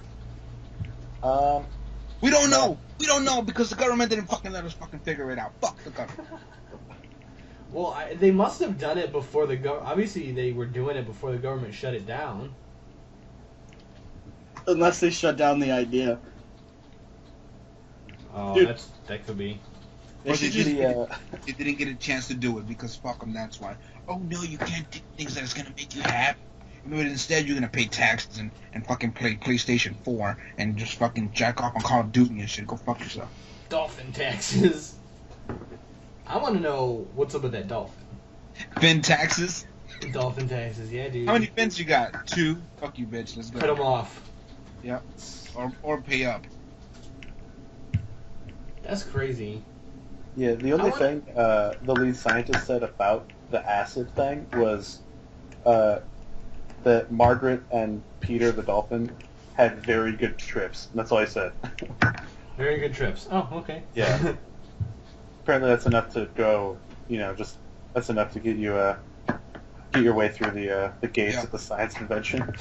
We don't know. We don't know because the government didn't fucking let us fucking figure it out. Fuck the government. Well, they must have done it before the government... Obviously, they were doing it before the government shut it down. Unless they shut down the idea. Oh, Dude. that could be. They Or should they, just, they didn't get a chance to do it because fuck them, that's why. Oh no, you can't do things that's gonna make you happy. But instead you're gonna pay taxes and fucking play PlayStation 4 and just fucking jack off on Call of Duty and shit. Go fuck yourself. Dolphin taxes. I want to know what's up with that dolphin. Fin taxes? Dolphin taxes, yeah, dude. How many fins you got? 2? Fuck you, bitch. Let's go. Cut them off. Yep. Or pay up. That's crazy. Yeah, the only thing the lead scientist said about the acid thing was that Margaret and Peter the dolphin had very good trips. And that's all I said. Very good trips. Oh, okay. Yeah. Apparently that's enough to go, you know, just that's enough to get you get your way through the gates at the science convention.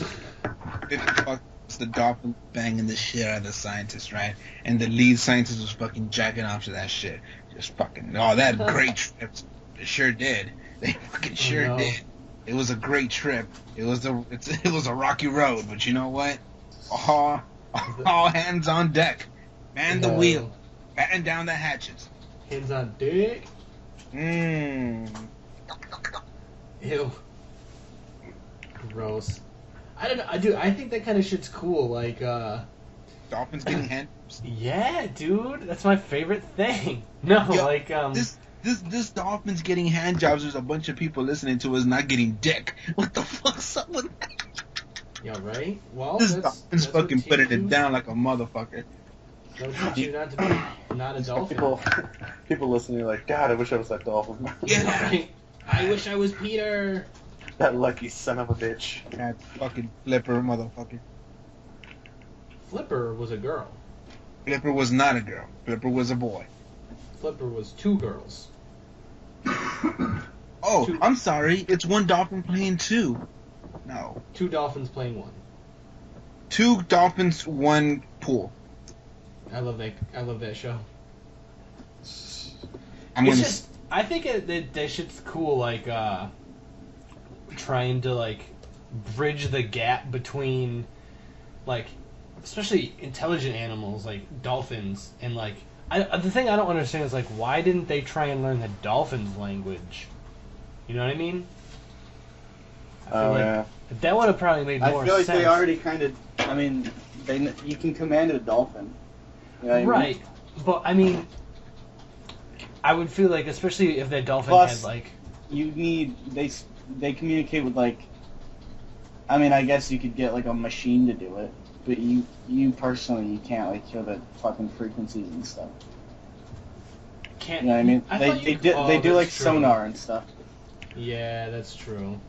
It's the dolphin banging the shit out of the scientist, right? And the lead scientist was fucking jacking off to that shit. Just fucking, oh, that great trip. It sure did. They fucking sure did. It was a great trip. It was a rocky road, but you know what? All hands on deck. Man the wheel. Batten down the hatches. Hands on dick. Mmm. Ew. Gross. I don't know. I think that kind of shit's cool. Like, Dolphins getting hands. Yeah, dude. That's my favorite thing. No, Yo, like, This dolphins getting hand jobs. There's a bunch of people listening to us not getting dick. What the fuck's up with that? Yeah, right? Well, This that's dolphin's fucking what putting teach it you. down like a motherfucker. That'll teach you not to be not a dolphin. People listening are like, God, I wish I was that dolphin. Yeah. Right? I wish I was Peter. That lucky son of a bitch. That fucking Flipper motherfucker. Flipper was a girl. Flipper was not a girl. Flipper was a boy. Flipper was 2 girls. Oh, Two. I'm sorry. It's one dolphin playing 2. No. 2 dolphins playing 1. 2 dolphins, 1 pool. I love that show. I think that shit's cool, like, trying to, like, bridge the gap between, like, especially intelligent animals, like dolphins, and, like, The thing I don't understand is like, why didn't they try and learn the dolphins' language? You know what I mean? I feel like yeah. that would have probably made more I feel like sense. they already kind of. I mean, you can command a dolphin. You know what I mean? Right, but I mean, I would feel like, especially if that dolphin Plus- had like, You need they communicate with like. I mean, I guess you could get like a machine to do it, but you personally you can't like hear the fucking frequencies and stuff. can't. You know what I mean? I They thought you they could- do oh, they do like that's true. sonar and stuff. Yeah, that's true.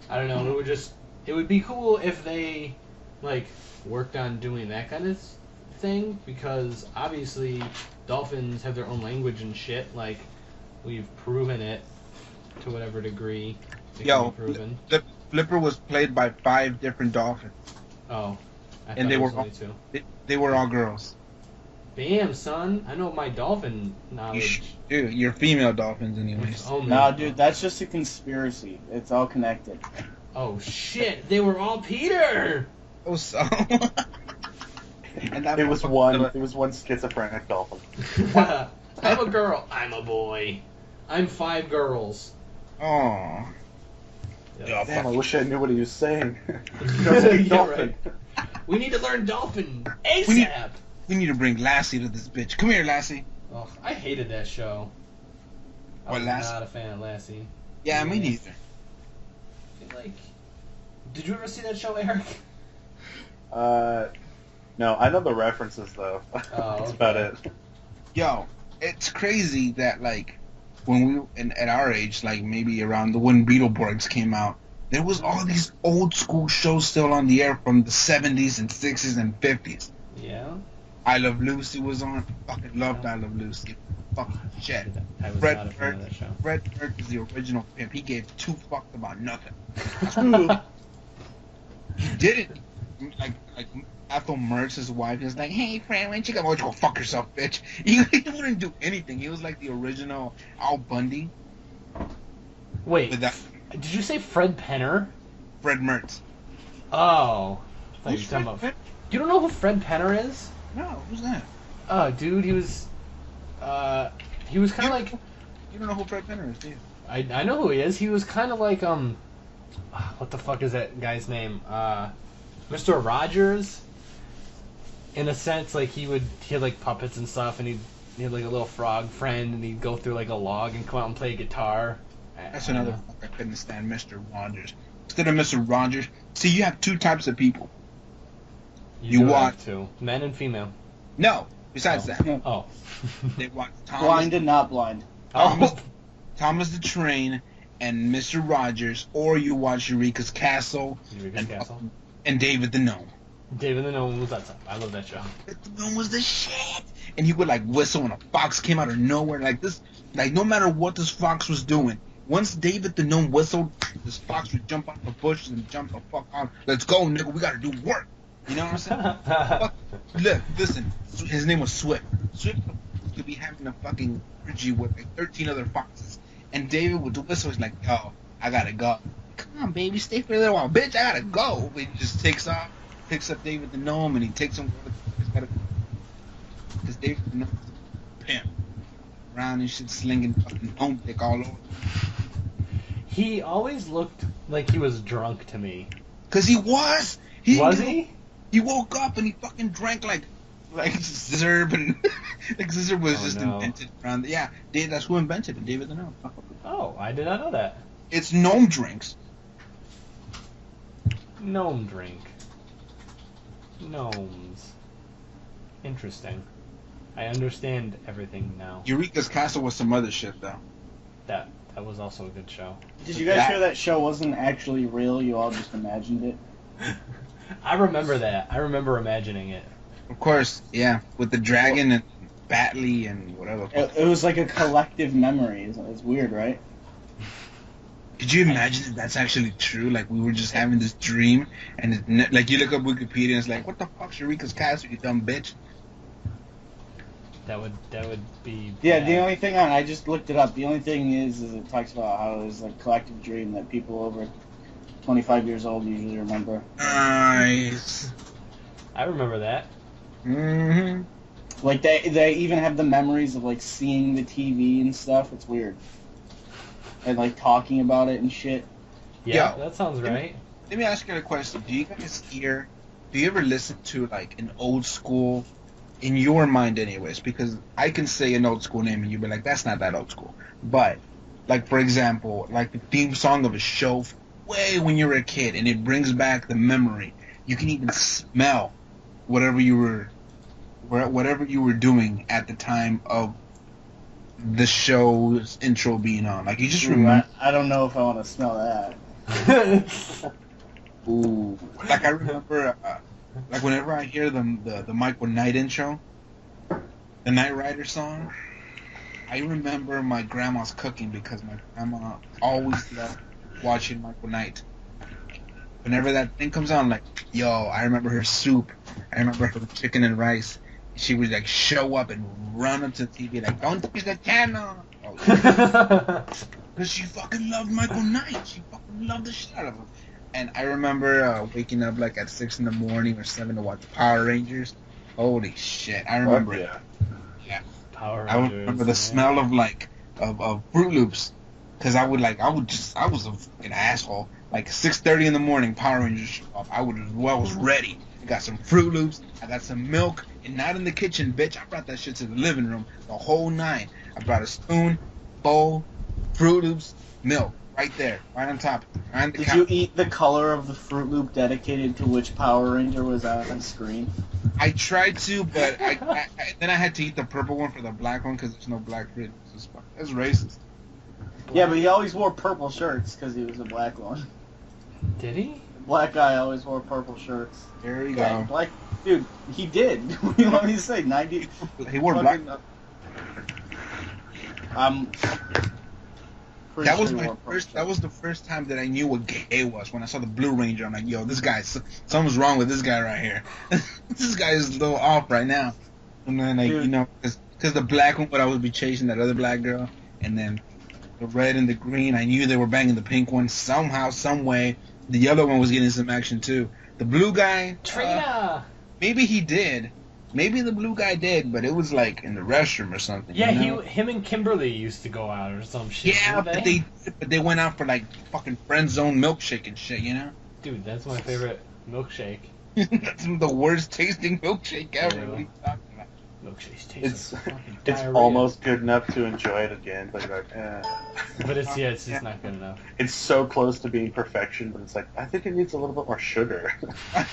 I don't know. It would be cool if they like worked on doing that kind of thing, because obviously dolphins have their own language and shit. Like, we've proven it to whatever degree it Yo, can be proven. the Flipper was played by 5 different dolphins. Oh, I and thought they it were was only two. They were all girls. Damn, son, I know my dolphin knowledge. Dude, you're female dolphins anyways. If only. Nah, dude, that's just a conspiracy. It's all connected. Oh shit, they were all Peter. Oh, so. And that It was one schizophrenic dolphin. I'm a girl. I'm a boy. I'm 5 girls. Oh. Yeah. Damn, I wish I knew what he was saying. Yeah, right. We need to learn dolphin ASAP. We need- We need to bring Lassie to this bitch. Come here, Lassie. Oh, I hated that show. I What, was Lassie? not a fan of Lassie. Yeah, me neither. Like, did you ever see that show, Aric? No, I know the references though. That's okay. about it. Yo, it's crazy that like when we at our age, like maybe around when Beetleborgs came out, there was all these old school shows still on the air from the 70s and 60s and 50s. Yeah. I Love Lucy was on. Fucking loved I Love Lucy. Fucking shit. I was Fred not a fan of that show. Fred Merck is the original pimp. He gave 2 fucks about nothing. He did it. Like Ethel Mertz's wife is like, hey, Fran, why don't you go fuck yourself, bitch? He wouldn't do anything. He was like the original Al Bundy. Wait, With that did you say Fred Penner? Fred Mertz. Oh. I thought you Who's were talking Fred about... You don't know who Fred Penner is? No, who's that? Oh, dude, he was kind of like... You don't know who Fred Penner is, do you? I know who he is. He was kind of like, what the fuck is that guy's name? Mr. Rogers? In a sense, like, he had, like, puppets and stuff, and he had, like, a little frog friend, and he'd go through, like, a log and come out and play guitar. That's another fuck I couldn't stand, Mr. Rogers. Instead of Mr. Rogers, see, you have 2 types of people. You do want- have to. Men and female. No, besides that. Oh. They want Blind and not blind. Oh. Thomas the Train and Mr. Rogers, or you watch Eureka's Castle Eureka's Castle. and David the Gnome. David the Gnome was that. I love that show. The Gnome was the shit. And he would like whistle when a fox came out of nowhere. Like this, like no matter what this fox was doing, once David the Gnome whistled, this fox would jump out the bushes and jump the fuck out. Let's go, nigga. We gotta do work. You know what I'm saying? Fuck. Look, listen. His name was Swift. Swift could be having a fucking orgy with like 13 other foxes, and David would whistle. He's like, "Yo, I gotta go. Come on, baby, stay for a little while, bitch. I gotta go." But he just takes off, picks up David the Gnome, and he takes him. Because David the Gnome is a pimp, around and shit, slinging fucking gnome dick all over. He always looked like he was drunk to me. Cause he was. Was he? He woke up and he fucking drank like Zerb and like Zerb was just no. invented around. Yeah, that's who invented it, David the Gnome. Oh, I did not know that. It's gnome drinks. Gnome drink. Gnomes. Interesting. I understand everything now. Eureka's Castle was some other shit though. That was also a good show. Did you guys hear that show wasn't actually real? You all just imagined it. I remember that. I remember imagining it. Of course, yeah, with the dragon and Batley and whatever. It was like a collective memory. It's weird, right? Could you imagine if that's actually true? Like we were just having this dream, and like you look up Wikipedia and it's like, what the fuck's Eureka's Castle, you dumb bitch? That would be. Yeah, bad. the only thing I just looked it up. The only thing is it talks about how it was a collective dream that people over 25 years old usually remember. Nice. I remember that. Mm-hmm. Like they even have the memories of like seeing the TV and stuff. It's weird. And like talking about it and shit. Yeah, Yo. that sounds right. Let me ask you a question. Do you ever listen to like an old school, in your mind anyways? Because I can say an old school name and you'd be like, that's not that old school. But, like for example, like the theme song of a show way when you were a kid and it brings back the memory. You can even smell whatever you were doing at the time of the show's intro being on. Like you just remember. I don't know if I want to smell that. Ooh, like I remember, like whenever I hear the Michael Knight intro, the Knight Rider song, I remember my grandma's cooking because my grandma always loved watching Michael Knight. Whenever that thing comes on, like, yo, I remember her soup, I remember her chicken and rice. She would like show up and run up to the TV like, don't touch the channel. Because she fucking loved Michael Knight. She fucking loved the shit out of him. And I remember waking up like at 6 in the morning or 7 to watch Power Rangers. Holy shit! I remember it. Yeah. Power I Rangers. remember the smell of like of Fruit Loops, because I was a fucking asshole. Like 6:30 in the morning, Power Rangers show up. I was ready. I got some Fruit Loops. I got some milk, and not in the kitchen, bitch. I brought that shit to the living room, the whole nine. I brought a spoon, bowl, Fruit Loops, milk. Right there, right on top. Right on the Did couch. you eat the color of the Fruit Loop dedicated to which Power Ranger was on screen? I tried to, but then I had to eat the purple one for the black one because there's no black Fruit Loops. That's racist. Yeah, but he always wore purple shirts because he was a black one. Did he? The black guy always wore purple shirts. There you Yeah, go. black dude, he did. What do you want me to say? 90. He wore black. Pretty That was sure he my wore purple first. That shirts. was the first time that I knew what gay was when I saw the Blue Ranger. I'm like, yo, this guy, something's wrong with this guy right here. This guy is a little off right now. And then, like, Dude. you know, because the black one would always be chasing that other black girl, and then the red and the green, I knew they were banging the pink one somehow, some way. The yellow one was getting some action too. The blue guy, Trina. maybe he did. Maybe the blue guy did, but it was like in the restroom or something. Yeah, you know? him and Kimberly used to go out or some shit. Yeah, didn't but they went out for like fucking friend zone milkshake and shit, you know? Dude, that's my favorite milkshake. That's the worst tasting milkshake ever. Yeah. What are you talking about? Milkshakes taste It's like fucking it's diarrhea. almost good enough to enjoy it again, but you're like, But it's it's just not good enough. it's so close to being perfection, but it's like I think it needs a little bit more sugar, a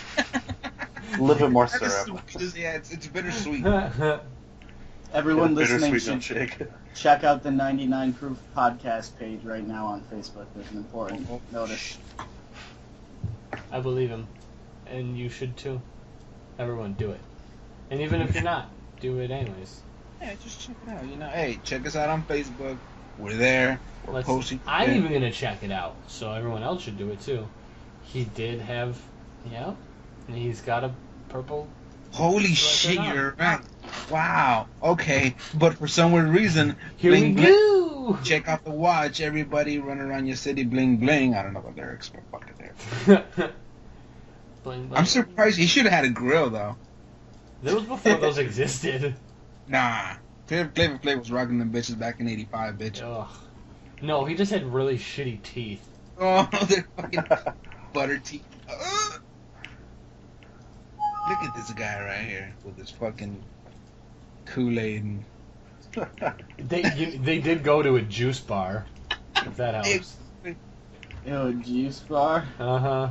little bit more syrup. Yeah, it's bittersweet. Everyone listening Bittersweet should milkshake. check out the 99 Proof podcast page right now on Facebook. There's an important notice. I believe him, and you should too. Everyone, do it. And even if you're not, do it anyways. Yeah, just check it out. You know, hey, check us out on Facebook. We're there. We're posting. I'm shit. even gonna check it out, so everyone else should do it too. He did have, yeah, and he's got a purple. Holy shit, you're right. Wow. Okay, but for some weird reason, Here bling, we bling. go. Check out the watch. Everybody run around your city, bling bling. I don't know the lyrics, but fuck it there. Bling, bling. I'm surprised. He should have had a grill though. That was before those existed. Nah. Flavor Flav was rocking them bitches back in '85, bitch. Ugh. No, he just had really shitty teeth. Oh, they're fucking butter teeth. Look at this guy right here with his fucking Kool-Aid and They did go to a juice bar, if that helps. Yo, juice bar. Uh huh.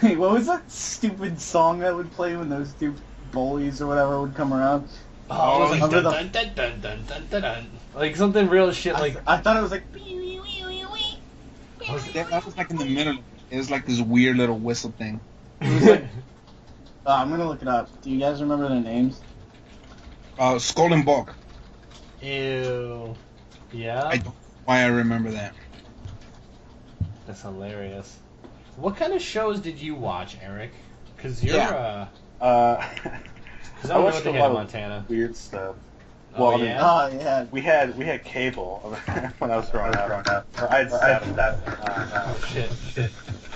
Wait, what was that stupid song that would play when those two bullies or whatever would come around? Oh, it was like Under dun, dun, dun, dun, dun, dun, dun. Like something real shit. Like I thought it was like. that was like in the middle. It was like this weird little whistle thing. I'm gonna look it up. Do you guys remember their names? Skull and Bulk. Ew. Yeah. I don't know why I remember that. That's hilarious. What kind of shows did you watch, Aric? Because you're Yeah. Because I I don't know watched what they a had lot in of Montana. weird stuff. Oh, Well, I mean, yeah? Oh yeah. we had cable over there when I was growing up. Or I had seven. Oh shit.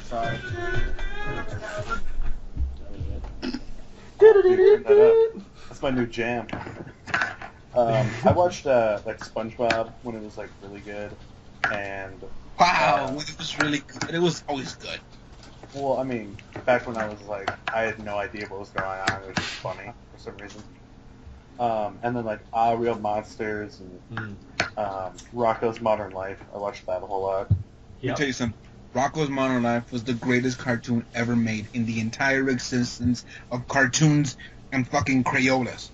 Sorry. Dude, turn that up. That's my new jam. I watched like SpongeBob when it was like really good, and Wow, it was really good. It was always good. well, I mean, back when I was like, I had no idea what was going on. It was just funny for some reason. And then like Real Monsters and Rocko's Modern Life. I watched that a whole lot. Let me tell you something. Rocko's Modern Life was the greatest cartoon ever made in the entire existence of cartoons and fucking Crayolas.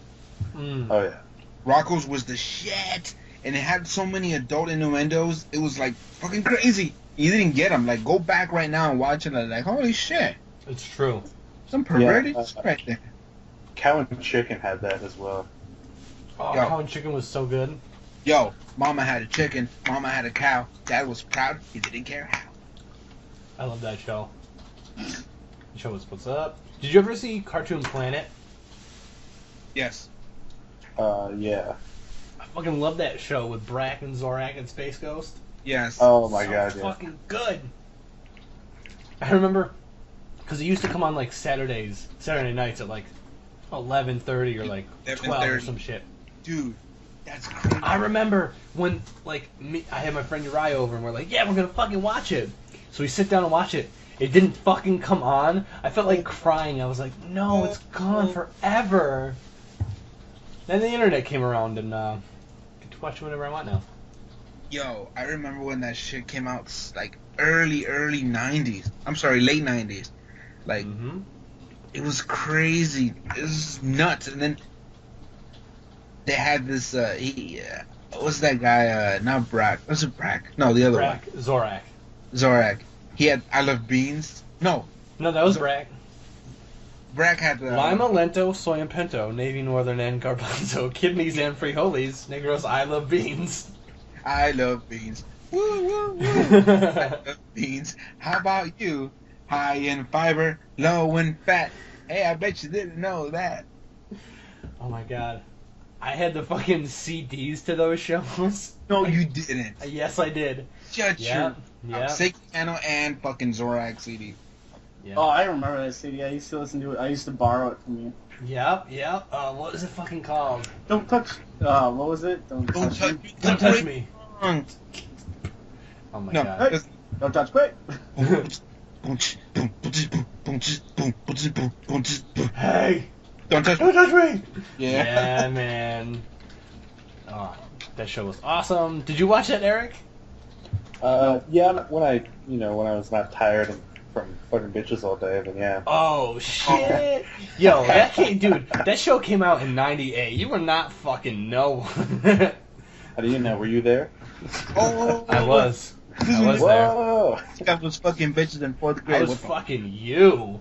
Oh yeah. Rocko's was the shit, and it had so many adult innuendos. It was like fucking crazy. You didn't get them. Like, go back right now and watch it. Like, holy shit, It's true. some perverted shit right there. Cow and Chicken had that as well. Oh, Yo. Cow and Chicken was so good. Yo, mama had a chicken, mama had a cow. Dad was proud. He didn't care how. I love that show. The show was what's up. Did you ever see Cartoon Planet? Yes. Yeah. I fucking love that show with Brack and Zorak and Space Ghost. Yes. Oh my So god, yeah. fucking good. I remember because it used to come on like Saturday nights at like 11:30 or like 12 or 11:30. some shit. Dude, that's crazy. I remember when like I had my friend Uriah over and we're like, yeah, we're gonna fucking watch it. So we sit down and watch it. It didn't fucking come on. I felt like crying. I was like, no, it's gone forever. Then the internet came around and get to watch it whenever I want now. Yo, I remember when that shit came out, like early 90s. I'm sorry, late 90s. Like, Mm-hmm. it was crazy. It was nuts. And then they had this, what's that guy, not Brack. Was it Brack? No, the other Brack, Zorak. one. Zorak. He had I Love Beans. No, No, that was Brack. Brack had the... Lima, Lento, Soy and Pinto, Navy, Northern, and Garbanzo, Kidneys and Frijoles, Negros, I Love Beans. I Love Beans. Woo, woo, woo. I love beans. How about you? High in fiber, low in fat. Hey, I bet you didn't know that. Oh my god. I had the fucking CDs to those shows. No, you didn't. Yes, I did. Shut Yeah, your yeah. Sick Piano and fucking Zorak CD. Yeah. Oh, I remember that CD. I used to listen to it. I used to borrow it from you. Yep. What is it fucking called? Don't touch. What was it? Don't touch me. me. Don't touch me. Wrong. Oh my No, god. just- Don't touch quick. Hey! Don't touch Don't me. touch me! Yeah. Yeah, man. Oh, that show was awesome. Did you watch that, Aric? Yeah, when I was not tired from fucking bitches all day, then yeah. Oh shit! Yo, that show came out in '98. You were not fucking no. How do you know? Were you there? Oh, I was there. Whoa! That was fucking bitches in 4th I grade. was What the fucking you.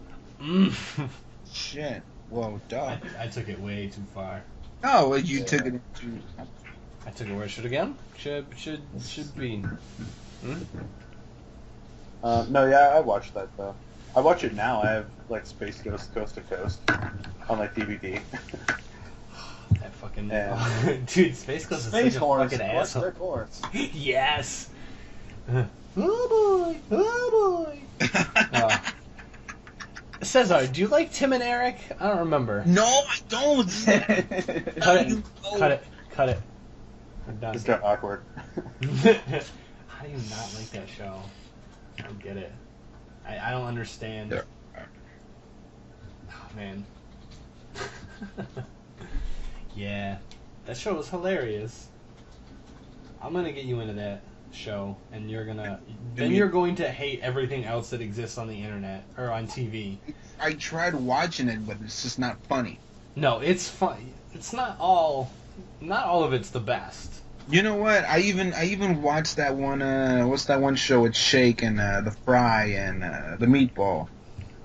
shit? Whoa, dog. I took it way too far. No, well, you Yeah. took it into... I took it where it should again. Should be. No, yeah, I watched that though. I watch it now. I have like Space Ghost Coast to Coast on like DVD. That fucking Yeah. dude, Space Ghost is Space such a horse. fucking What's their asshole. course? Yes. Oh boy. Cesar, do you like Tim and Eric? I don't remember. No, I don't. Cut it. Cut it. I'm done. It's got awkward. How do you not like that show? I don't get it. I don't understand. Yeah. Oh, man. Yeah. That show was hilarious. I'm gonna get you into that show, and you're going to hate everything else that exists on the internet or on TV. I tried watching it, but it's just not funny. No, it's fun. It's not all of it's the best. You know what? I even watched that one. What's that one show with Shake and the Fry and the Meatball?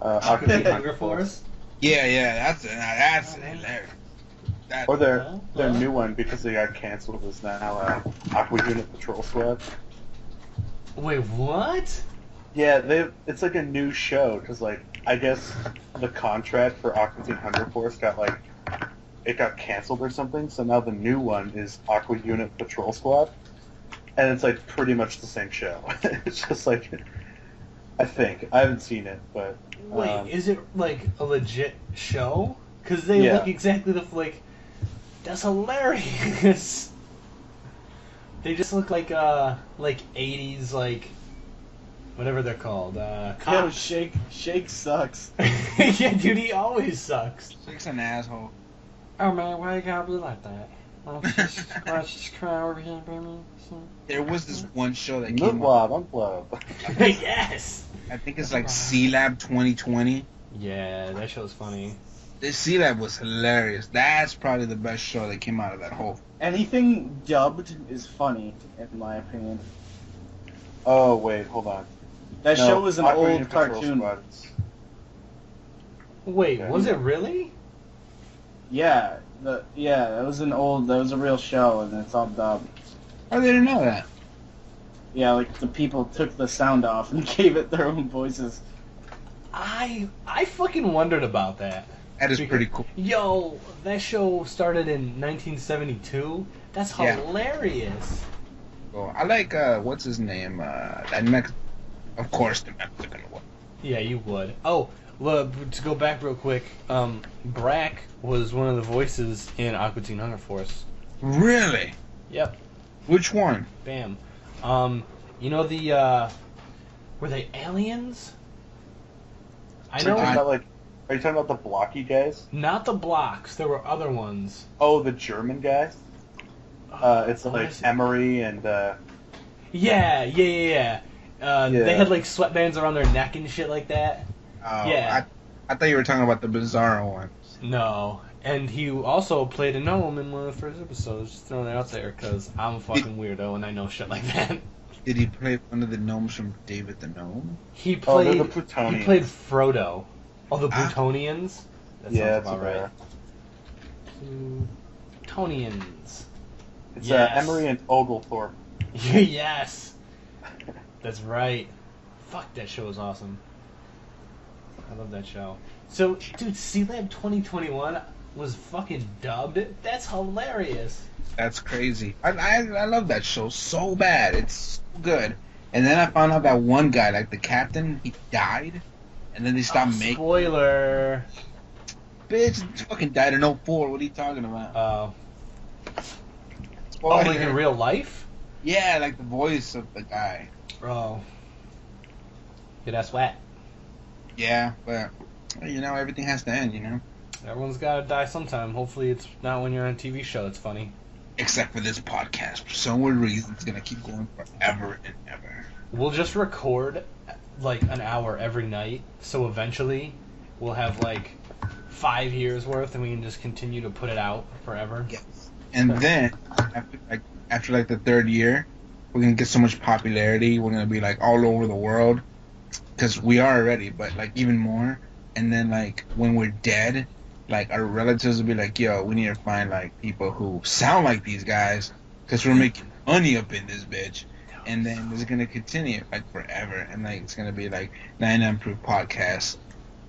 Aqua Teen Hunger Force. Yeah, that's hilarious. That, Or their Well. new one because they got canceled is now Aqua Unit Patrol Squad. Wait, what? Yeah, it's like a new show because like I guess the contract for Aqua Teen Hunger Force got canceled or something. So now the new one is Aqua Unit Patrol Squad, and it's like pretty much the same show. It's just like I think I haven't seen it, but Wait, is it like a legit show? because they Yeah. look exactly like. That's hilarious. They just look like 80s like whatever they're called. Yo, Cops. Shake sucks. Yeah, dude, he always sucks. Shake's an asshole. Oh man, why you gotta be like that? Let's just cry over here, baby. There was this one show that Look, came blob, out. I'm blob. Yes. I think it's like C-Lab 2020. Yeah, that show's funny. This C-Lab was hilarious. That's probably the best show that came out of that whole. Anything dubbed is funny, in my opinion. Oh wait, hold on. That No, show was an Operation old Patrol cartoon. Squad. It's- Wait, Okay. was it really? Yeah, that was a real show, and it's all dubbed. I didn't know that. Yeah, like the people took the sound off and gave it their own voices. I fucking wondered about that. That is pretty cool. Yo, that show started in 1972. That's Yeah. hilarious. Cool. I like what's his name? That of course the Mexican one. Yeah, you would. Oh, look, to go back real quick, Brack was one of the voices in Aqua Teen Hunger Force. Really? Yep. Which one? Bam. You know the were they aliens? I know. Are you talking about the blocky guys? Not the blocks. There were other ones. Oh, the German guys? It's What like is it? Emery and Yeah. Yeah. They had like sweatbands around their neck and shit like that. Oh, Yeah. I thought you were talking about the Bizarro one. No. And he also played a gnome in one of the first episodes. Just throwing it out there because I'm a fucking weirdo and I know shit like that. Did he play one of the gnomes from David the Gnome? He Oh, they're played. the Plutonians. He played Frodo. Oh, the Ah. Plutonians. That yeah, sounds it's about right. right. Plutonians. It's Yes. Emery and Oglethorpe. Yes. That's right. Fuck, that show was awesome. I love that show. So, dude, C-Lab 2021 was fucking dubbed. That's hilarious. That's crazy. I love that show so bad. It's so good. And then I found out that one guy, like the captain, he died. And then they stopped making. Spoiler. Bitch, he fucking died in 04. What are you talking about? Oh, Spoiler. like in real life? Yeah, like the voice of the guy. Oh. Yeah, that's wet. Yeah, but you know everything has to end. You know, Everyone's gotta die sometime. Hopefully it's not when you're on a TV show that's funny. except for this podcast. For some weird reason, it's gonna keep going forever and ever. We'll just record like an hour every night, so eventually we'll have like 5 years worth and we can just continue to put it out forever. Yes. And then after like the third year, we're gonna get so much popularity. We're gonna be like all over the world, because we are already, but like even more. And then like when we're dead, like our relatives will be like, "Yo, we need to find like people who sound like these guys, because we're making money up in this bitch." And then it's gonna continue like forever, and like it's gonna be like 99 Proof Podcast,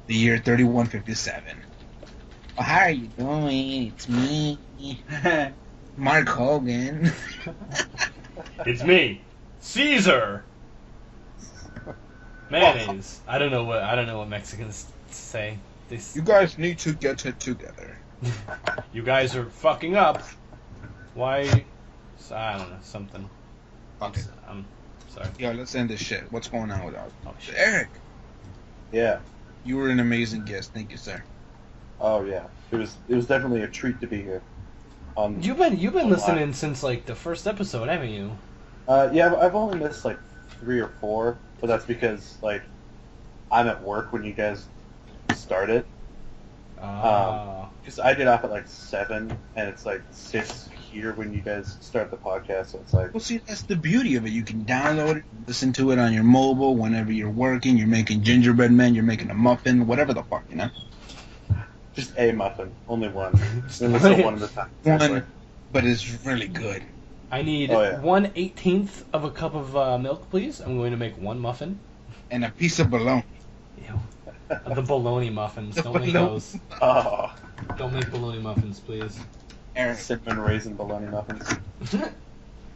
the year 3157. Oh, how are you doing? It's me, Mark Hogan. It's me, Caesar. Mayonnaise. I don't know what Mexicans say. You guys need to get it together. You guys are fucking up. Why? I don't know, something. Okay. I'm sorry. Yo, let's end this shit. What's going on with us? Oh, shit. Eric, Yeah. you were an amazing guest. Thank you, sir. Oh yeah. It was definitely a treat to be here. You've been Online. listening since like the first episode, haven't you? Yeah, I've only missed like 3 or 4, but that's because like I'm at work when you guys started. Because I get off at like 7, and it's like 6 here when you guys start the podcast. So it's like, Well, see, that's the beauty of it. You can download it, listen to it on your mobile whenever you're working. You're making gingerbread men. You're making a muffin, whatever the fuck, you know. just a muffin, only one. And listen one at a time. One, but it's really good. I need Oh, yeah. 1/18 of a cup of milk, please. I'm going to make one muffin. And a piece of bologna. Ew. The bologna muffins. The Don't make bologna. those. Oh, Don't make bologna muffins, please. Eric, cinnamon raisin bologna muffins.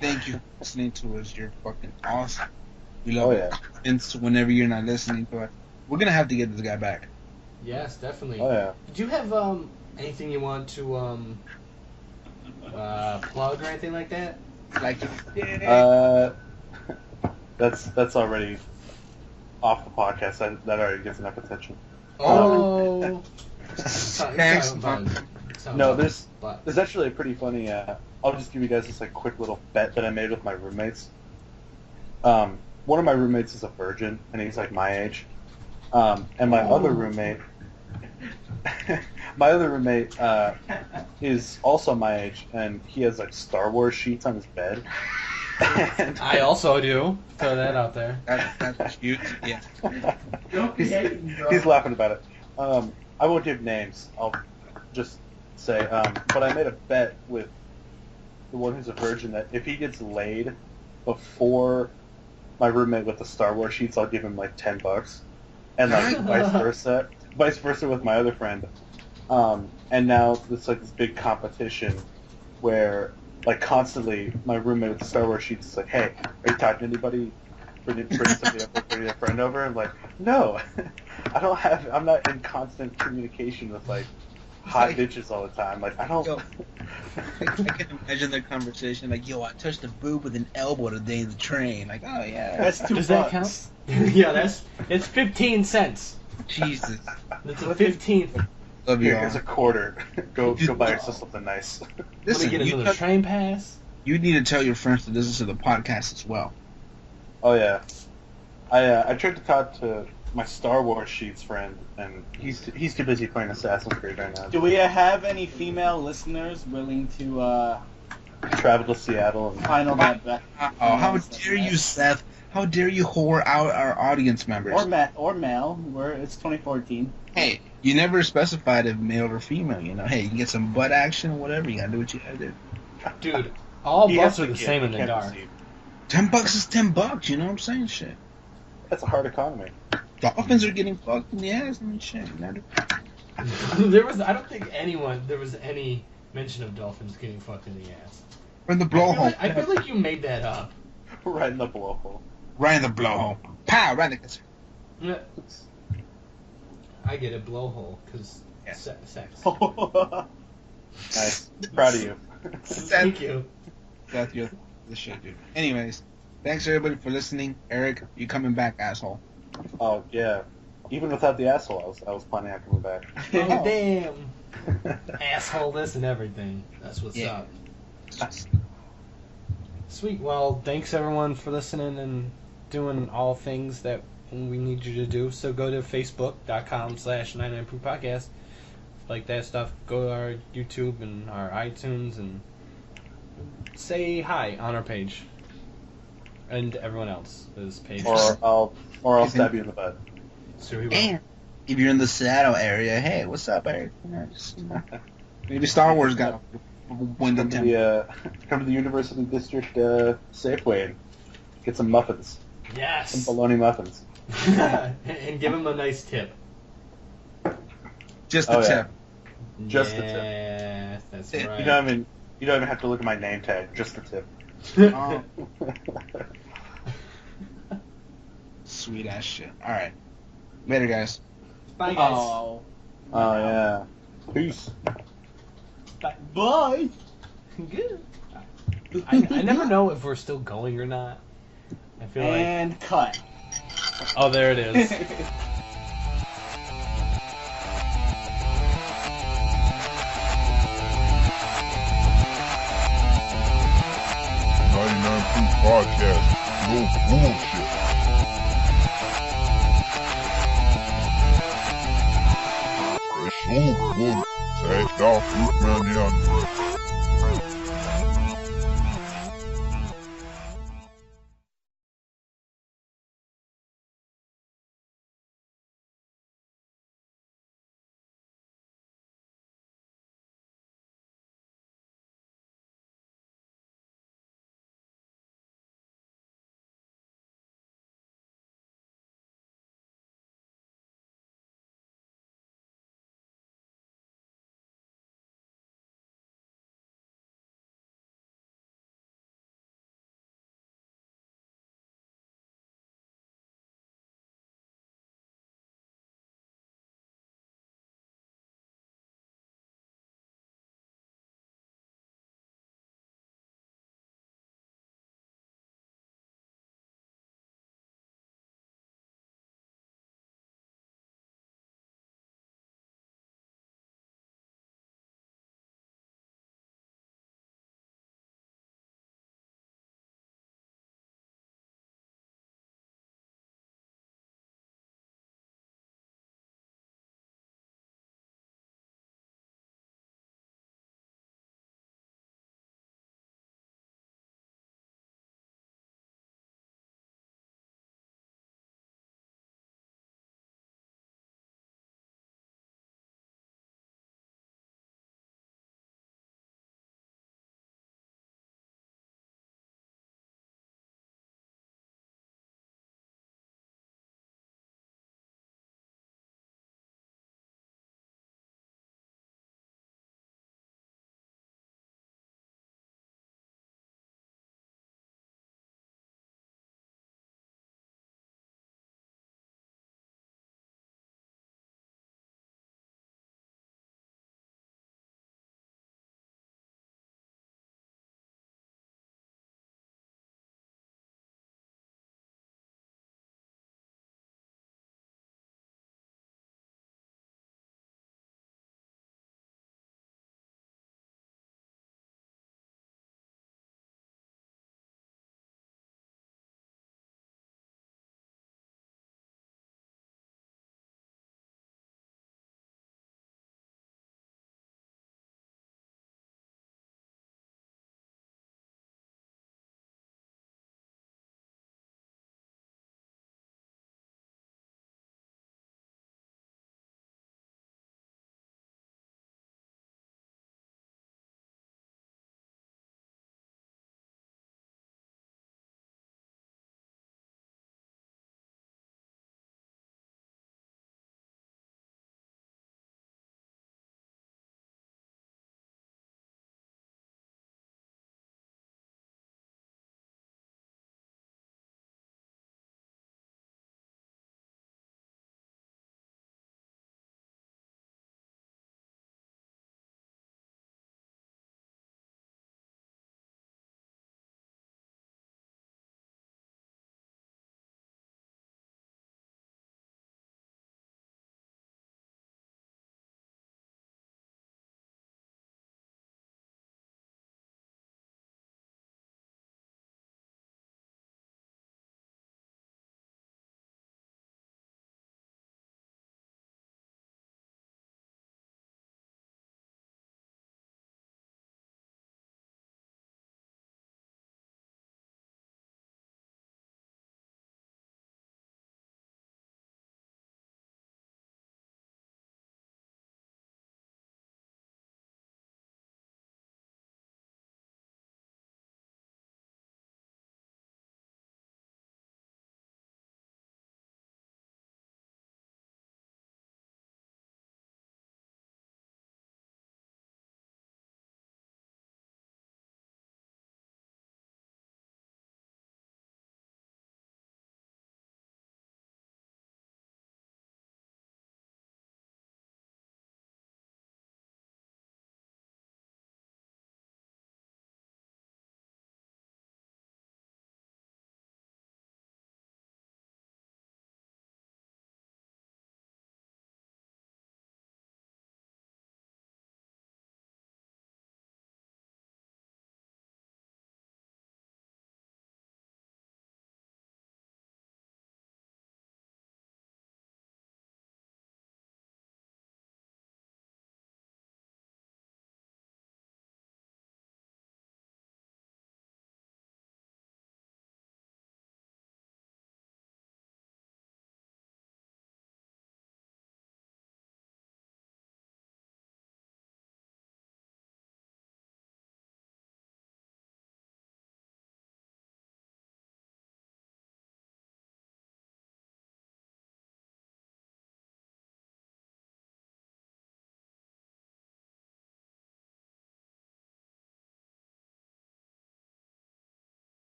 thank you for listening to us. You're fucking awesome. We love Oh it. yeah. And so whenever you're not listening to us, we're gonna have to get this guy back. Yes, definitely. Oh yeah. Did you have anything you want to plug or anything like that? Like, That's already off the podcast. That already gets enough attention. Oh. Thanks, No, there's actually a pretty funny. I'll just give you guys this like quick little bet that I made with my roommates. One of my roommates is a virgin, and he's like my age. And my other roommate, is also my age, and he has like Star Wars sheets on his bed. And I also do. Throw that out there. that's cute. Yeah. he's laughing about it. I won't give names. I'll just say, but I made a bet with the one who's a virgin that if he gets laid before my roommate with the Star Wars sheets, I'll give him like $10, and like vice versa with my other friend. And now it's like this big competition where like constantly my roommate with the Star Wars sheets is like, "Hey, are you talking to anybody? Bringing somebody up, bringing a friend over?" I'm like, "No, I'm not in constant communication with like hot bitches all the time. Like I don't." Yo, I can imagine their conversation like, "Yo, I touched a boob with an elbow today in the train." Like, oh yeah, That's $2. Does that count? Yeah, it's 15 cents. Jesus. That's a 15th. Love you Here's all. a quarter. Go buy yourself something nice. Let me Listen, get another train pass. you need to tell your friends to listen to the podcast as well. Oh yeah, I tried to talk to my Star Wars sheets friend, and he's too busy playing Assassin's Creed right now. Do we have any female listeners willing to Travel to Seattle and final that bet? Oh, how dare you, Seth? How dare you whore out our audience members? Or male. It's 2014. Hey, you never specified if male or female. You know, hey, you can get some butt action or whatever. You gotta do what you gotta do. Dude, all He butts has are to the get- same in he the can't dark. proceed. $10 is $10. You know what I'm saying? Shit. That's a hard economy. Dolphins are getting fucked in the ass and shit. You know? I don't think there was any mention of dolphins getting fucked in the ass. Or in the blowhole. I feel like you made that up. Right in the blowhole. Right in the blowhole. Pow! Right in the. Yeah. I get it, blowhole, because Yeah. sex. Nice. Proud of you. Thank you. Seth, you're the shit, dude. Anyways, thanks everybody for listening. Aric, you coming back, asshole. Oh yeah. Even without the asshole, I was planning on coming back. Oh, damn. Asshole this and everything. That's what's Yeah. up. Sweet. Well, thanks everyone for listening and doing all things that we need you to do. So go to facebook.com/99proof podcast. Like that stuff. Go to our YouTube and our iTunes and say hi on our page. And everyone else's page. Or I'll stab you in the butt. So we will. And if you're in the Seattle area, hey, what's up, Aric? You know, maybe Star Wars got wind in town. Come to the University District Safeway and get some muffins. Yes. Some bologna muffins. And give him a nice tip. Just the Oh, yeah. tip. Just the tip. Yes, that's You right. You don't even have to look at my name tag. Just the tip. Oh, sweet ass shit. All right, later, guys. Bye, guys. Oh. Oh yeah. Peace. Bye. Good. I never know if we're still going or not. I feel like. And cut. Oh, there it is. Proof Podcast. No bullshit. It's so good. Say it, Muffin Man, yeah.